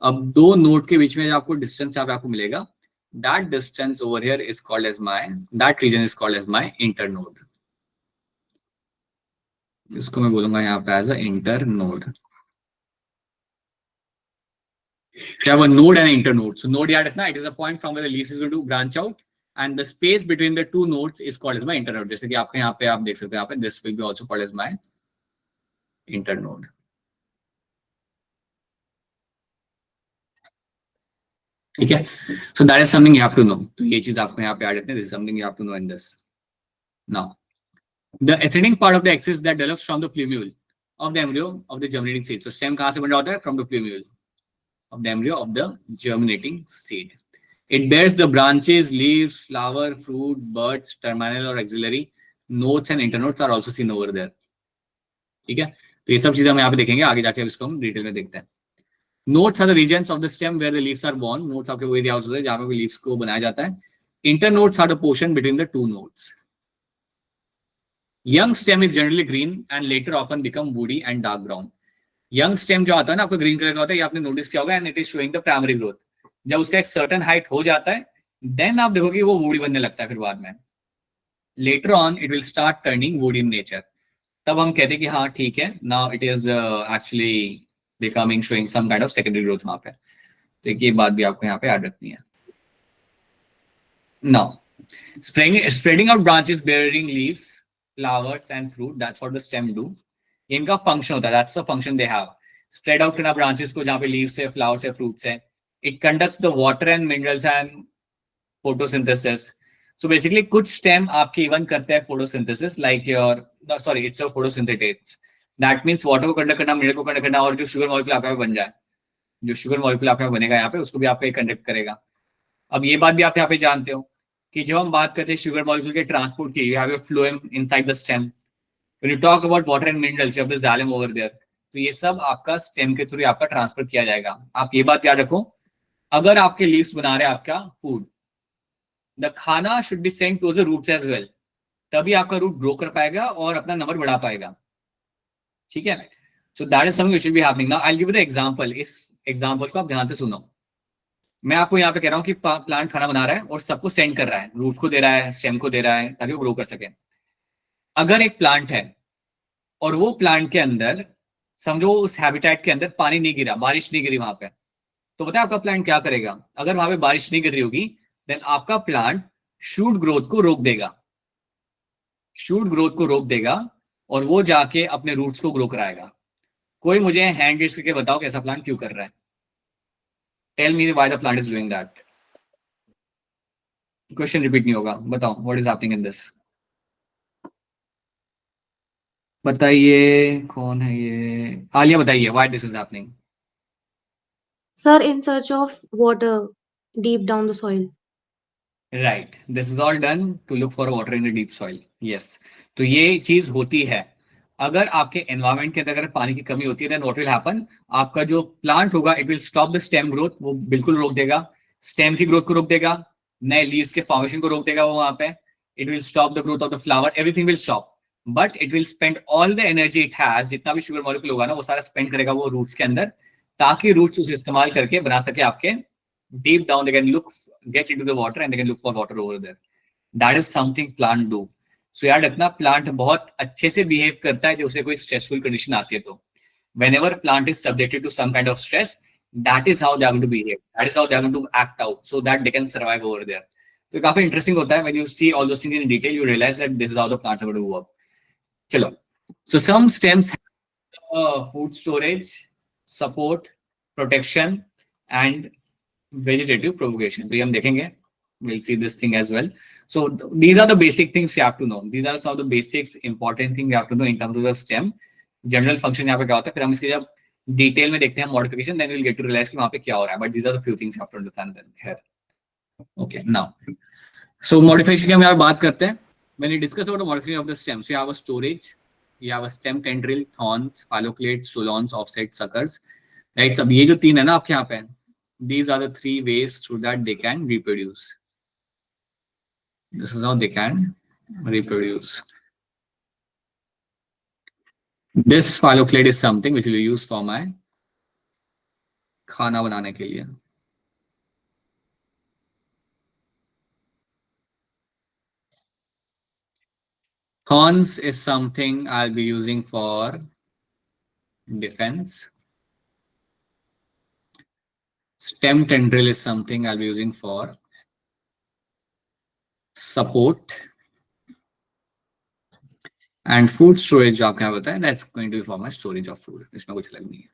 अब दो नोड के बीच में जो आपको डिस्टेंस यहाँ पे आपको मिलेगा, that distance over here is called as my, that region is called as my internode. इसको मैं बोलूंगा यहाँ पे as a internode. You have a node and an internode। So node याद रखना, it is a point from where the leaves is going to branch out and the space between the two nodes is called as my internode। जैसे कि आपके यहाँ पे आप देख सकते हैं, यहाँ पे this will be also called as my internode। ठीक है, so that is something you have to know। तो ये चीज आपको यहाँ पे याद रखना है, this is something you have to know in this। Now the ascending part of the axis that develops from the plumule of the embryo of the germinating seed। So stem कहाँ से बन रहा होता है? From the plumule of the embryo of the germinating seed। It bears the branches, leaves, flower, fruit, buds, terminal or axillary nodes and internodes are also seen over there। ठीक है, तो ये सब चीजें हम यहाँ पे देखेंगे आगे जाके, इसको हम डिटेल में देखते हैं। Nodes are the regions of the stem where the leaves are born। Nodes आपके वो एरिया होते हैं जहाँ पे leaves को बनाया जाता है। Internodes are the portion between the two nodes। Young stem is generally green and later often become woody and dark brown। Young stem जो आता है ना आपको ग्रीन कलर का होता है, ये आपने नोटिस किया होगा, and it is showing the primary growth. जब उसका एक सर्टेन हाइट हो जाता है, देन आप देखोगे वो वुडी बनने लगता है। फिर बाद में later on it will start turning wood in nature. तब हम कहते हैं कि हाँ ठीक है, now it is actually becoming showing some kind of secondary growth वहां पे। तो ये बात भी आपको यहाँ पे याद रखनी है। Now spreading out branches bearing leaves, flowers and fruit, that's what the stem do। इनका फंक्शन होता है, that's the function they have. Spread out करना ब्रांचेस को जहां पे लीव्स है, फ्लावर्स है, फ्रूट्स है। It conducts the water and minerals and photosynthesis. So basically कुछ स्टेम आपके इवन करते हैं photosynthesis, like your sorry it's a photosynthates. That means वाटर को कंडक्ट करना, मिनरल को कंडक्ट करना, और जो शुगर मॉलिक्यूल आपका बन रहा है, जो शुगर मॉलिक्यूल आपका बनेगा यहाँ पे, उसको भी आपका कंडक्ट करेगा। अब ये बात भी आप यहाँ पे जानते हो कि जब हम बात करते हैं शुगर मॉलिक्यूल के ट्रांसपोर्ट की, you have your phloem inside the stem. When you talk about water and minerals, you have the xylem over there। तो ये सब आपका स्टेम के थ्रू आपका ट्रांसफर किया जाएगा। आप ये बात याद रखो, अगर आपके लीव्स बना रहे हैं आपका food, the khana should be sent to the roots as well, तभी आपका रूट ग्रो कर पाएगा और अपना नंबर बढ़ा पाएगा। ठीक है, so that is something which should be happening. Now I will give you the example. इस एग्जांपल को आप ध्यान से सुनो। मैं आपको यहाँ पे कह रहा हूँ कि प्लांट खाना बना रहा है और सबको सेंड कर रहा है, रूट्स को दे रहा है, स्टेम को दे रहा है, ताकि वो ग्रो कर सके। अगर एक प्लांट है और वो प्लांट के अंदर समझो उस हैबिटेट के अंदर पानी नहीं गिरा, बारिश नहीं गिरी वहां पे, तो पता है आपका प्लांट क्या करेगा? अगर वहां पे बारिश नहीं गिर रही होगी, देन आपका प्लांट शूट ग्रोथ को रोक देगा, शूट ग्रोथ को रोक देगा, और वो जाके अपने रूट्स को ग्रो कराएगा। कोई मुझे हैंड रेज करके बताओ कैसा प्लांट क्यों कर रहा है? Tell me why the plant is doing that. Question repeat नहीं होगा, बताओ what is happening in this. बताइए कौन है ये? आलिया बताइए, why this is happening. Sir, in search of water deep down the soil. Right, this is all done to look for water in the deep soil। Yes, तो ये चीज होती है। अगर आपके एनवायरमेंट के अंदर अगर पानी की कमी होती है देन व्हाट विल हैपन, आपका जो प्लांट होगा it will stop the stem growth, वो बिल्कुल रोक देगा, स्टेम की ग्रोथ को रोक देगा, नए लीव्स के फॉर्मेशन को रोक देगा वो वहां पे, it will stop the growth of the flower, everything will stop, but it will spend all the energy it has, जितना भी शुगर मॉलिक्यूल होगा ना वो सारा स्पेंड करेगा वो रूट्स के अंदर, ताकि रूट्स उसे इस्तेमाल करके बना सके आपके deep down they can get into the water and they can look for water over there. That is something plant do. So याद रखना प्लांट बहुत अच्छे से बिहेव करता है जब उसे कोई स्ट्रेसफुल कंडीशन आती है तो whenever plant is subjected to some kind of stress, that is how they are going to behave, that is how they are going to act out so that they can survive over there. तो काफी interesting होता है when you see all those things in detail you realize that this is how the plants are going to work. चलो, so some stems have food storage, support, protection and vegetative propagation. तो ये हम देखेंगे, we'll see this thing as well. So these are the basic things you have to know. These are some of the basics important thing you have to know in terms of the stem. General function यहाँ पे क्या होता है, फिर हम इसके जब detail में देखते हैं modification, then we'll get to realize कि वहाँ पे क्या हो रहा है. But these are the few things you have to understand then here. Okay, now. So modification की हम यहाँ बात करते हैं. When we discuss about the modification of the stem, so you have a storage, you have a stem tendril, thorns, phaloclades, stolons, offset, suckers. Right? सब ये जो तीन है ना आपके यहाँ पे, these are the three ways through that they can reproduce. This is how they can reproduce. This phaloclade is something which will be used for my खाना बनाने के लिए. Thorns is something I'll be using for defense. Stem tendril is something I'll be using for support. And food storage जो आपका होता है, that's going to be for my storage of food. इसमें कुछ अलग नहीं है.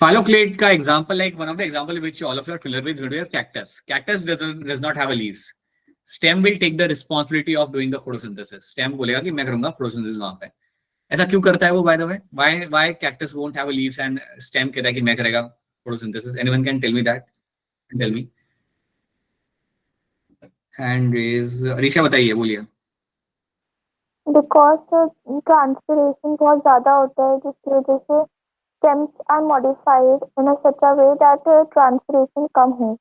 Phaloclade का example, like one of the example which all of you are familiar with, is going to be a cactus. Cactus does not have a leaves. Stem will take the responsibility of doing the photosynthesis. Stem बोलेगा कि मैं करूंगा photosynthesis वहां पे. ऐसा क्यों करता है वो, by the way? Why cactus won't have a leaves and stem कहता है कि मैं करेगा photosynthesis? Anyone can tell me that? Tell me. Hand raise. ऋषा बताइए, बोलिए. Because transpiration बहुत ज्यादा होता है जिसकी वजह से stems are modified in a such a way that transpiration कम हो.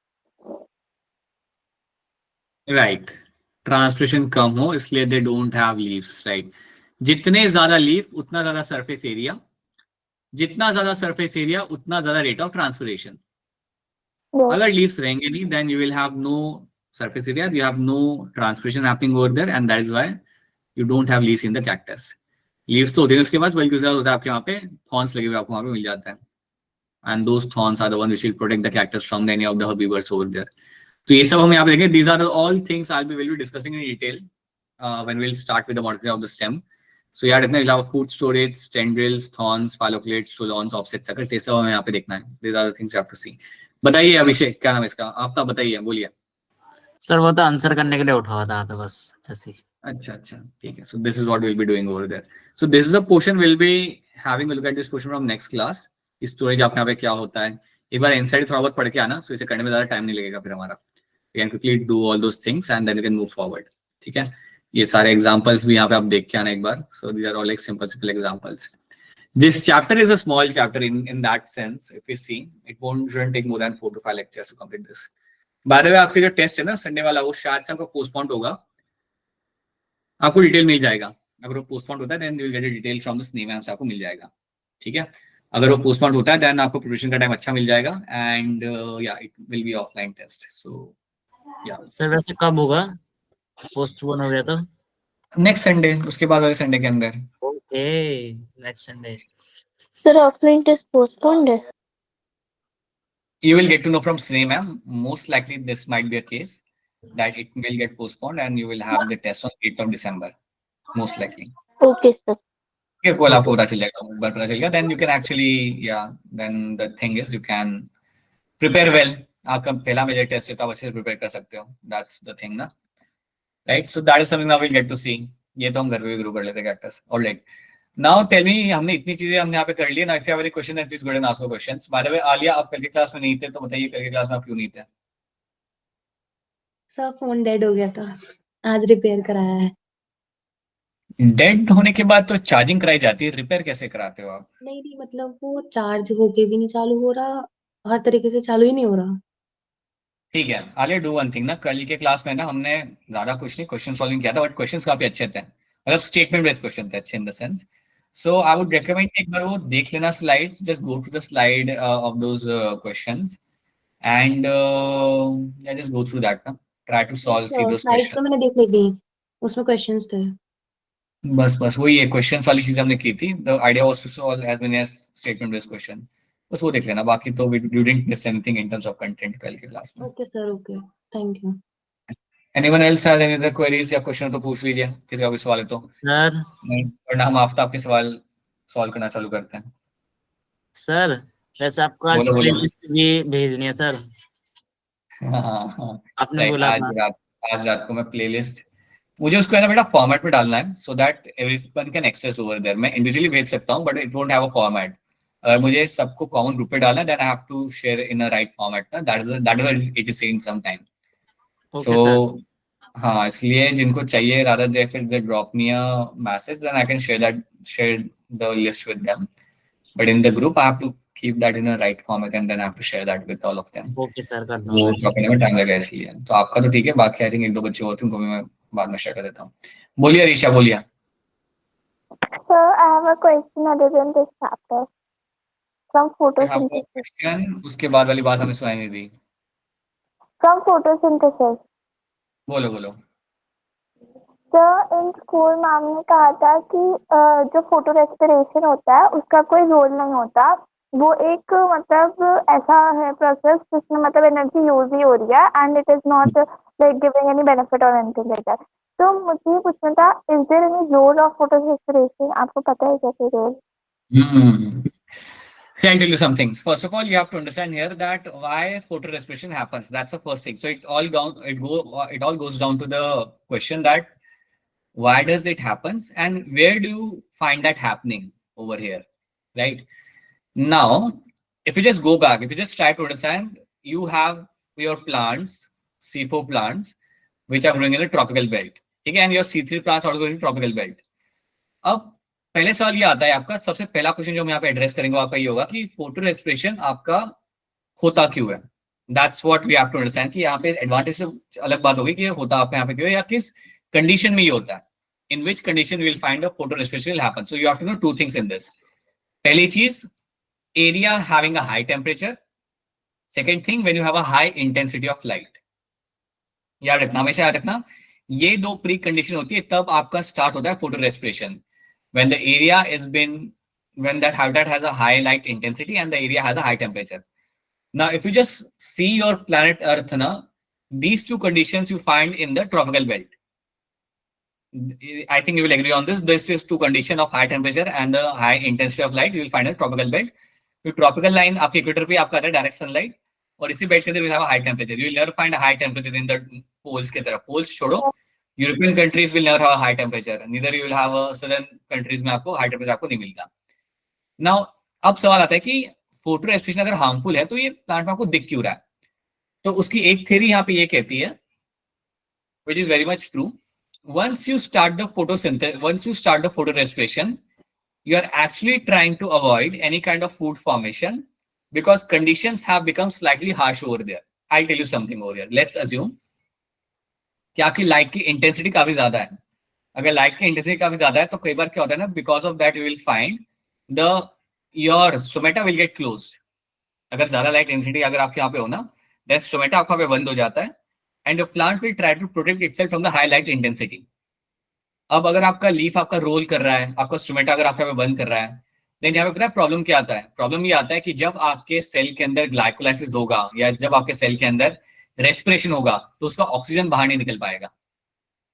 Right. Transpiration कम हो इसलिए they don't have leaves. Right. जितने ज्यादा लीफ उतना ज्यादा सरफेस एरिया, जितना ज्यादा सरफेस एरिया उतना ज्यादा रेट ऑफ ट्रांसपिरेशन. Yes. अगर लीव्स रहेंगे नहीं then you will have no surface area, you have no transpiration happening over there and that is why you don't have leaves in the cactus. Leaves तो होते हैं उसके पास, बल्कि उसके साथ होता है आपके वहाँ पे थॉर्न्स लगे हुए आपको वहाँ पे मिल जाता है. And those thorns are the one which will protect the cactus from any of the herbivores over there. तो ये सब हम यहाँ पे देखेंगे. These are all things we'll be discussing in detail when we'll start with the modification of the stem. So यार इतना we'll have food storage, tendrils, thorns, phaloclades, stolons, offset suckers, ये सब हमें यहाँ पे देखना है. These are the things you have to see. बताइए अभिषेक, क्या नाम है इसका, आपका बताइए, बोलिए. सर वो तो आंसर करने के लिए उठा हुआ था बस ऐसे ही. अच्छा अच्छा, ठीक है. So this is what we'll be doing over there. So this is a portion we'll be having a look at this portion from next class. Storage आपके यहाँ पे क्या होता है, एक बार इनसाइड थोड़ा बहुत पढ़ के आना, सो इसे करने में ज्यादा टाइम नहीं लगेगा फिर हमारा. We can quickly do all those things and then we can move forward. ठीक है. ये सारे एग्जांपल्स भी यहाँ पे आप देख के आना एक बार. So these are all like simple examples. This chapter is a small chapter in that sense. If you see, shouldn't take more than 4 to 5 lectures to complete this. By the way, आपके जो test है ना Sunday वाला, वो शायद से आपका postpone होगा, आपको डिटेल मिल जाएगा. अगर वो पोस्टपोन होता है then you will get a detail from the same ma'am से आपको मिल जाएगा. ठीक है. अगर वो पोस्टपोन होता है देन आपको प्रिपरेशन का टाइम अच्छा मिल जाएगा and yeah it will be offline test. So yeah sir वैसे कब होगा, पोस्टपोन हो गया तो? नेक्स्ट संडे, उसके बाद वाले संडे के अंदर. Okay, next Sunday. Sir, offline test postponed है. You will get to know from Sneh ma'am. Most likely this might be a case that it will get postponed and you will have the test on 8th of December. Most likely. Okay, sir. Okay, well, आपको पता चल जाएगा, एक बार पता चल गया then you can actually, yeah, then the thing is you can prepare well. आपका पहला मेजर टेस्ट है तो आप अच्छे से प्रिपेयर कर सकते हो. That's the thing ना. Right, so that is something that we'll get to see. ये तो हम घर पे भी ग्रो कर लेते हैं cactus. All right. Now tell me, हमने इतनी चीजें हमने यहाँ पे कर ली. Now if you have any question then please go ahead and ask your questions. By the way, Alia आप कल की क्लास में नहीं थे तो बताइए कल की क्लास में आप क्यों नहीं थे? सर फोन डेड हो गया था. आज रिपेयर कराया है। डेड होने के बाद तो चार्जिंग कराई जाती है, रिपेयर कैसे कराते हो आप? नहीं नहीं, मतलब वो चार्ज होके भी नहीं चालू हो रहा, हर तरीके से चालू ही नहीं हो रहा। ठीक है, आलिया डू वन थिंग ना, कल के क्लास में ना हमने ज्यादा कुछ नहीं क्वेश्चन सॉल्विंग किया था, बट क्वेश्चंस काफी अच्छे थे, मतलब स्टेटमेंट बेस्ड क्वेश्चन थे अच्छे in the sense. So I would recommend एक बार वो देख लेना slides, just go to the slide of those questions and just go through that ना, try to solve see those slides question. तो मैंने देख ली थी, उसमें क्वेश्चंस थे। बस बस वही है, क्वेश्चन वाली चीज हमने की थी, the idea was to solve as many as statement based question. बस वो देख लेना, बाकी तो we didn't miss anything in terms of content कल के क्लास में. Okay sir, okay, thank you. Anyone else has any other queries या क्वेश्चन तो पूछ लीजिए, किसी का कोई सवाल है तो. सर नहीं, वरना हम आफ्ताब के सवाल सॉल्व करना चालू करते हैं. सर वैसे आपको आज बोलो बोलो. प्लेलिस्ट भी भेजनी है सर, हाँ हाँ. आपने राइट, बोला था। आज रात को मैं प्लेलिस्ट, मुझे उसको है ना बेटा फॉर्मेट में डालना है so that everyone can access over there. मैं इंडिविजुअली भेज सकता हूँ but it won't have a format. अगर मुझे सबको कॉमन ग्रुप पे डालना है then I have to share in a right format ना, that is it is saying some time. Okay sir. So हाँ, इसलिए जिनको चाहिए रादर दे फिर they drop me a message then I can share the list with them. But in the group, I have to keep that in a right format and then I have to share that with all of them. Okay sir, कर वो दूंगा। करने में time लगेगा इसलिए. तो आपका तो ठीक है, बाकी आई थिंक एक दो बच्चे और थे उनको भी मैं बाद में शेयर कर देता हूँ. बोलिए ऋषा, बोलिए. Sir, I have a question other than this chapter from photosynthesis. Question उसके बाद वाली बात हमें सुनाई नहीं दी. From photosynthesis. बोलो बोलो. सर इन स्कूल मैम ने कहा था कि जो फोटो रेस्पिरेशन होता है उसका कोई रोल नहीं होता, वो एक मतलब ऐसा है प्रोसेस जिसमें मतलब एनर्जी यूज ही हो रही है and it is not like giving any benefit और एनीथिंग लाइक दैट. तो मुझे ये पूछना था, is there any role of photorespiration? आपको पता है क्या कोई role? I'll tell you some things. First of all, you have to understand here that why photorespiration happens. That's the first thing. So it all goes down to the question that why does it happens and where do you find that happening over here, right? Now, if you just go back, if you just try to understand, you have your plants, C4 plants, which are growing in a tropical belt, okay, and your C3 plants are growing in tropical belt. अब पहले सवाल ये आता है आपका, सबसे पहला question जो हम यहाँ पे एड्रेस करेंगे आपका ये होगा कि फोटो रेस्पिरेशन आपका होता क्यों है. That's what we have to understand कि यहाँ पे एडवांटेज से अलग बात होगी कि ये होता आपका यहाँ पे क्यों है या किस कंडीशन में ये होता है. In which condition we will find a photorespiration will happen. So you have to know two things in this. पहली चीज, area having a high temperature. Second thing, when you have a high intensity of light. याद रखना, हमेशा याद रखना, ये दो pre condition होती है तब आपका स्टार्ट होता है photo respiration. When the area is been, when that habitat has a high light intensity and the area has a high temperature. Now, if you just see your planet Earth, na, these two conditions you find in the tropical belt. I think you will agree on this. This is two condition of high temperature and the high intensity of light. You will find a tropical belt. तो tropical line आपके equator पे आपका आता है direct sunlight, और इसी belt के अंदर will have a high temperature. You will never find a high temperature in the poles की तरफ. Poles छोड़ो, European countries will never have a high temperature. Neither you will have a southern countries में आपको high temperature आपको नहीं मिलता. Now अब सवाल आता है कि फोटो रेस्पिरेशन अगर हार्मफुल है तो ये प्लांट में आपको दिख क्यों रहा है? तो उसकी एक थ्योरी यहाँ पे ये कहती है, which is very much true. Once you start the photosynthesis, once you start the photorespiration, you are actually trying to avoid any kind of food formation because conditions have become slightly harsh over there. I'll tell you something over here. Let's assume कि आपकी light की intensity काफी ज्यादा है. अगर light की intensity काफी ज्यादा है तो कई बार क्या होता है ना, because of that you will find the your stomata will get closed. अगर ज्यादा लाइट इंटेंसिटी अगर आपके यहाँ पे हो ना, देन स्टोमेटा आपका बंद हो जाता है and your plant will try to protect itself from the high light intensity. अब अगर आपका लीफ आपका रोल कर रहा है, आपका स्टोमेटा अगर आपका बंद कर रहा है, देन यहाँ पे पता है प्रॉब्लम क्या आता है? प्रॉब्लम ये आता है कि जब आपके सेल के अंदर ग्लाइकोलाइसिस होगा या जब आपके सेल के अंदर रेस्पिरेशन होगा तो उसका ऑक्सीजन बाहर नहीं निकल पाएगा.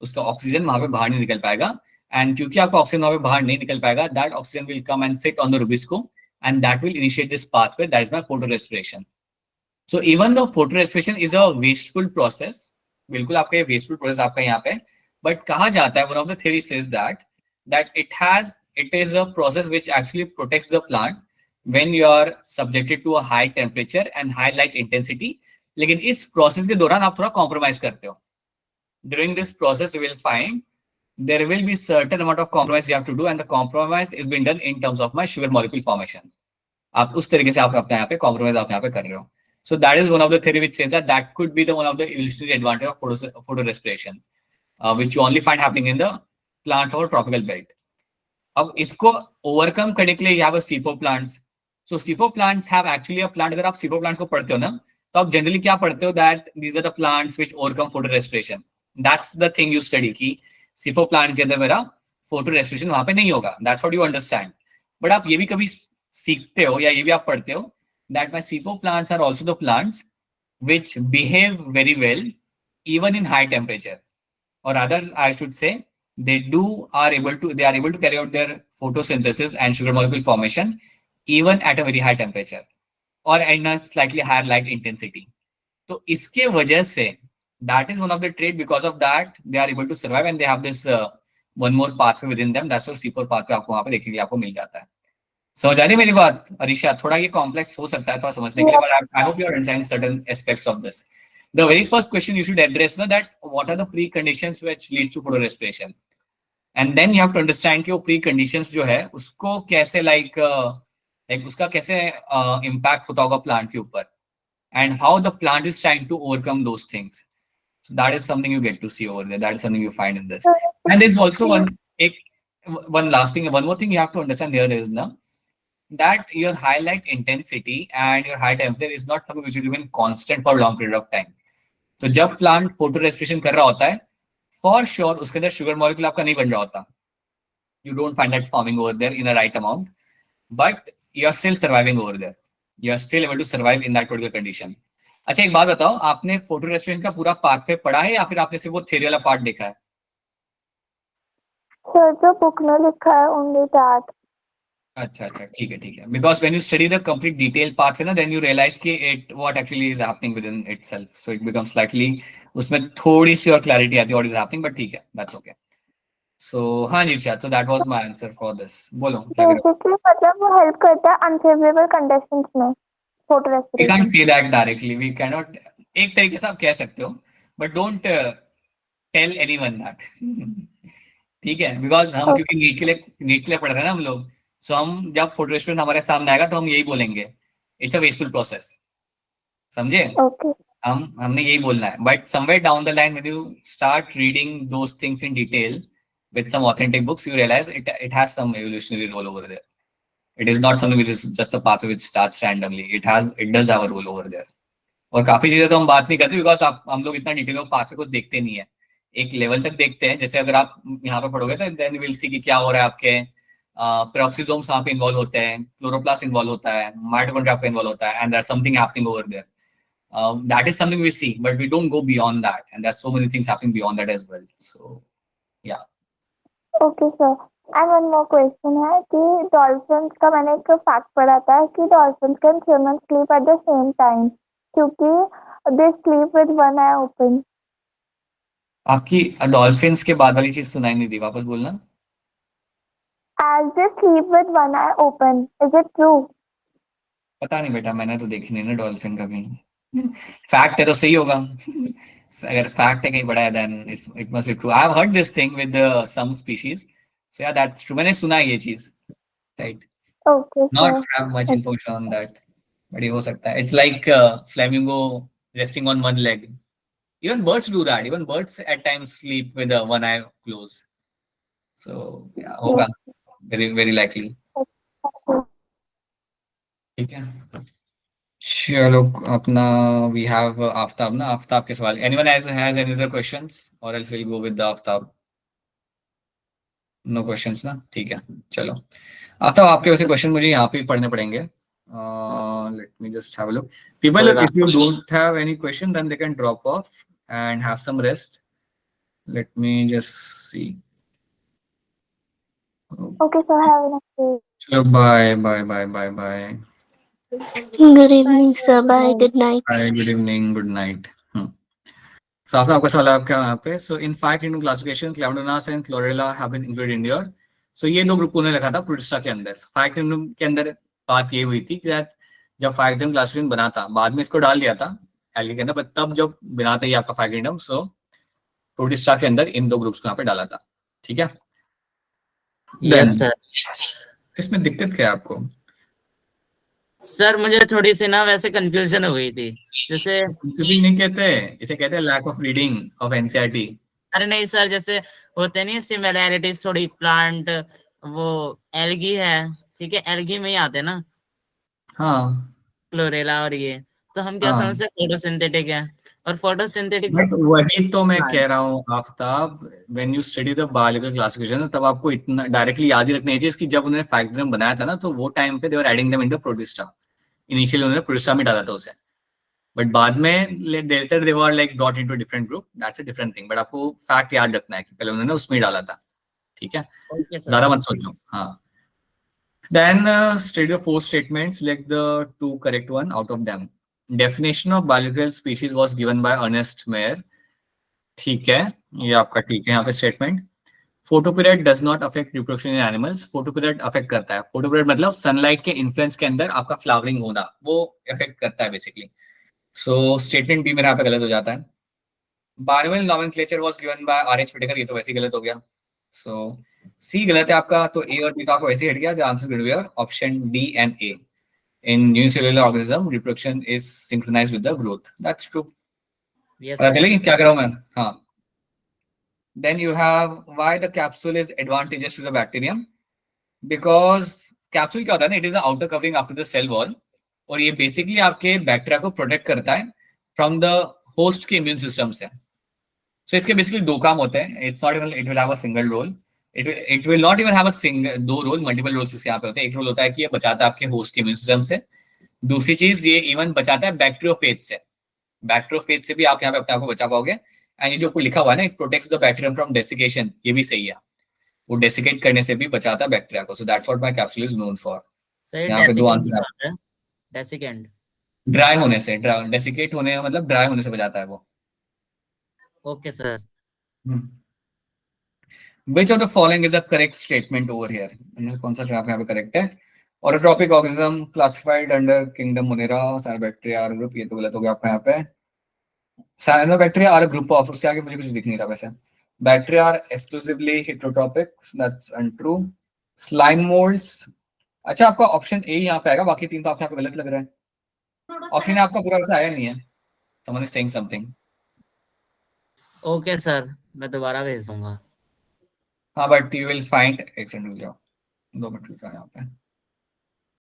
उसका ऑक्सीजन वहां पे बाहर नहीं निकल पाएगा. एंड क्योंकि आपका ऑक्सीजन वहां पे बाहर नहीं निकल पाएगा, that oxygen will come and sit on the rubisco and that will initiate this pathway, that is my photo respiration. So even though photorespiration is a wasteful process, बिल्कुल आपका ये wasteful process आपका यहाँ पे, but कहा जाता है, one of the theory says that it is a process which actually protects the plant when you are subjected to a high temperature and high light intensity. लेकिन इस process के दौरान आप थोड़ा compromise करते हो. during this process you will find there will be certain amount of compromise you have to do, and the compromise is being done in terms of my sugar molecule formation. आप उस तरीके से आप अपने यहाँ पे compromise आप यहाँ पे कर रहे हो. So that is one of the theory which says that that could be the one of the evolutionary advantage of photorespiration, which you only find happening in the plant or tropical belt. अब इसको overcome करने के लिए you have a C4 plants. So C4 plants have actually a plant. अगर आप C4 plants को पढ़ते हो ना, तो आप जनरली क्या पढ़ते हो, that these are the plants which overcome photorespiration. That's the thing you study कि C4 plant के अंदर मेरा photorespiration वहां पे नहीं होगा. That's what you understand. But आप ये भी कभी सीखते हो या ये भी आप पढ़ते हो that my C4 plants are also the plants which behave very well even in high temperature, or rather I should say they are able to carry out their photosynthesis and sugar molecule formation even at a very high temperature or in a slightly higher light intensity. तो इसके वजह से that is one of the trait, because of that they are able to survive and they have this one more pathway within them. That's why C4 pathway आपको वहां पे देखने के लिए आपको मिल जाता है. समझ आ रही मेरी बात अरीशा? थोड़ा ये कॉम्प्लेक्स हो सकता है थोड़ा समझने के लिए, but I hope you are understanding certain aspects of this. The very first question you should address ना, that what are the preconditions which leads to photorespiration, and then you have to understand कि वो preconditions जो है उसको कैसे like उसका कैसे impact होता होगा plant के ऊपर, and how the plant is trying to overcome those things. So that is something you get to see over there. That is something you find in this. And there's also one last thing, one more thing you have to understand here is na, that your highlight intensity and your high temperature is not something which will remain constant for a long period of time. तो जब plant photo respiration कर रहा होता है, for sure उसके अंदर sugar molecule आपका नहीं बन रहा होता. You don't find that forming over there in a right amount, but you are still surviving over there. You are still able to survive in that particular condition. अच्छा एक बात बताओ, आपने फोटो रेस्पिरेशन का पूरा पाथवे पढ़ा है या फिर आपने सिर्फ वो थ्योरी वाला पार्ट देखा है? सर जो बुक में लिखा है ओनली दैट. अच्छा ठीक है. Because when you study the complete detailed pathway ना, then you realize कि what actually is happening within itself. So it becomes slightly, उसमें थोड़ी सी और clarity आती है what is happening, but ठीक है, that's okay. So हाँ जी अच्छा, तो that was my answer for this. बोलो क्या करो? बेसिकली मतलब वो हेल्प करता है अनफेवरेबल कंडीशंस में We फोटोरेस्पिरेशन. can't say that directly. We cannot. एक तरीके से आप कह सकते हो, but don't tell anyone that. ठीक है, because हम क्योंकि नीट के लिए पढ़ रहे हैं ना हम लोग, सो हम जब फोटोरेस्पिरेशन हमारे सामने आएगा तो हम यही बोलेंगे, इट्स अ वेस्टफुल प्रोसेस. समझे? ओके. हमने यही बोलना है. But somewhere down the line when you start reading those things in detail with some authentic books, you realize it has some evolutionary role over there. It is not something which is just a pathway which starts randomly. It does have a role over there. और काफी चीजें तो हम बात नहीं करते because हम लोग इतना डिटेल में पाथवे को देखते नहीं है. एक लेवल तक देखते हैं, जैसे अगर आप यहाँ पे पढ़ोगे तो देन विल सी कि क्या हो रहा है. आपके पेरोक्सिसोम्स वहाँ पे इन्वॉल्व होते हैं, क्लोरोप्लास्ट इन्वॉल्व होता है, माइटोकॉन्ड्रिया आपका इन्वॉल्व होता है, and there something happening over there. That is something we see, but we don't go beyond that, and there's so many things happening beyond that as well. So yeah. Okay sir. And one more question है कि dolphins का मैंने एक fact पढ़ा था कि dolphins can swim and sleep at the same time क्योंकि they sleep with one eye open. आपकी डॉल्फिन्स के बाद वाली चीज सुनाई नहीं दी, वापस बोलना. As they sleep with one eye open, is it true? पता नहीं बेटा, मैंने तो देखी नहीं ना डॉल्फिन कभी. फैक्ट है तो सही होगा. अगर फैक्ट है कहीं बड़ा है then it must be true. I have heard this thing with some species. So yeah that's true. मैंने सुना है ये चीज, right. Okay not sir. Have much information on that, but ये हो सकता है. It's like flamingo resting on one leg. Even birds do that. Even birds at times sleep with one eye closed. So yeah, होगा. Very very likely. ठीक है. चलो अपना we have Aftab ना. आफ्ताब के सवाल. Anyone has any other questions or else we'll go with the Aftab. No questions ना. ठीक है चलो. आफ्ताब आपके वैसे क्वेश्चन मुझे यहाँ पे पढ़ने पड़ेंगे. Let me just have a look. People, if you don't have any question, then they can drop off and have some rest. Let me just see. Okay, sir. Have a nice day. Chalo, bye. Good evening, sir. Bye. Good night. Bye, good evening, good night. So after आपका सवाल आपका यहाँ पे. So in fact, in classification, Clavdonas and Chlorella have been included in your. So ये दो group उन्होंने रखा था प्रोटिस्टा के अंदर. फाइव किंगडम के अंदर बात ये हुई थी कि जब फाइव किंगडम क्लासिफिकेशन बना था, बाद में इसको डाल दिया था एल्गे के अंदर, तब जब बना था ये आपका फाइव किंगडम. सो प्रोटिस्टा के अंदर इन 2 ग्रुप्स को यहाँ पे डाला था, ठीक है। Yes Then, sir. इसमें दिक्कत क्या है आपको? सर मुझे थोड़ी सी ना वैसे कंफ्यूजन हो गई थी, जैसे कंफ्यूजिंग नहीं कहते, इसे कहते हैं lack of reading of NCERT. अरे नहीं सर, जैसे होते नहीं सिमिलैरिटीज थोड़ी, प्लांट वो एल्गी है, ठीक है, एल्गी में ही आते हैं ना हाँ क्लोरेला, और ये तो हम क्या हाँ, समझते हैं फोटोसिंथेटिक है, और फोटोसिंथेटिक बट वही तो मैं प्लांट। कह रहा हूँ Aftab, when you study the biological classification तब आपको इतना डायरेक्टली याद ही रखनी चाहिए कि जब उन्होंने फैक्ट डायग्राम बनाया था ना, तो वो टाइम पे they were adding them into protista. Initially उन्होंने प्रोटिस्टा में डाला था उसे, बट बाद में later they were like brought into different group, that's a different thing. But आपको फैक्ट याद रखना है कि पहले उन्होंने उसमें ही डाला था, ठीक है, ओके सर। ज्यादा मत सोचो। हाँ, then state your 4 statements, select the 2 correct one out of them. Definition of biological species was given by Ernest Mayr, ठीक है, ये आपका ठीक है यहाँ पे statement. Photo period does not affect reproduction in animals, photo period affect करता है। फोटो पीरियड मतलब सनलाइट के इन्फ्लुएंस के अंदर आपका फ्लावरिंग होना, वो अफेक्ट करता है बेसिकली। सो स्टेटमेंट बी मेरा यहाँ पे गलत हो जाता है। Binomial nomenclature was given by R H. Whittaker, ये तो वैसे ही गलत हो गया। सो सी गलत है आपका, तो ए और बी तो आपको वैसे ही हट गया। The answer will be option D and A. In unicellular organism, reproduction is synchronized with the growth. That's true. Yes पता सर। चलेगी क्या कर रहा हूं मैं? हाँ। Then you have why the capsule is advantageous to the bacterium, because capsule क्या होता है ना, it is the outer covering after the cell wall, और ये बेसिकली आपके बैक्टीरिया को प्रोटेक्ट करता है फ्रॉम द होस्ट के इम्यून सिस्टम से। सो इसके बेसिकली 2 काम होते हैं। It's not even it will have a single role, it will not even have a single 2 role, multiple roles इसके यहाँ पे होते हैं। एक रोल होता है कि ये बचाता है आपके होस्ट के इम्यून सिस्टम से। दूसरी चीज, ये इवन बचाता है बैक्टीरियोफेज से। बैक्टीरियोफेज से भी आप यहाँ पे अपने आप को बचा पाओगे। एंड ये जो आपको लिखा हुआ है ना, it protects the bacterium from desiccation, ये भी सही है, वो डेसिकेट करने से भी बचाता है बैक्टीरिया को। So that's what my capsule is known for. Sir यहाँ पे 2 डेसिकेंड आंसर क्या है। होता है? डेसिकेंड। ड्राई होने से, डेसिकेट होने मतलब ड्राई होने से बचाता है वो। Okay sir. Which of the following is a correct statement over here? इनमें से कौन सा जवाब यहाँ पे करेक्ट है? Autotrophic organism classified under kingdom Monera, cyanobacteria are group, ये तो गलत हो गया आपका यहाँ पे। Cyanobacteria are a group of, उसके आगे मुझे कुछ दिख नहीं रहा वैसे। Bacteria are exclusively heterotropic, that's untrue. Slime molds, अच्छा आपका ऑप्शन ए यहाँ पे आएगा, बाकी 3 तो आपके यहाँ पे गलत लग रहा है। ऑप्शन आपका पूरा वैसे आया नहीं है। Someone is saying something. Okay sir, मैं दोबारा भेज दूंगा। हाँ बट यू विल फाइंड, एक सेकंड रुक जाओ, 2 मिनट रुक जाओ यहाँ पे।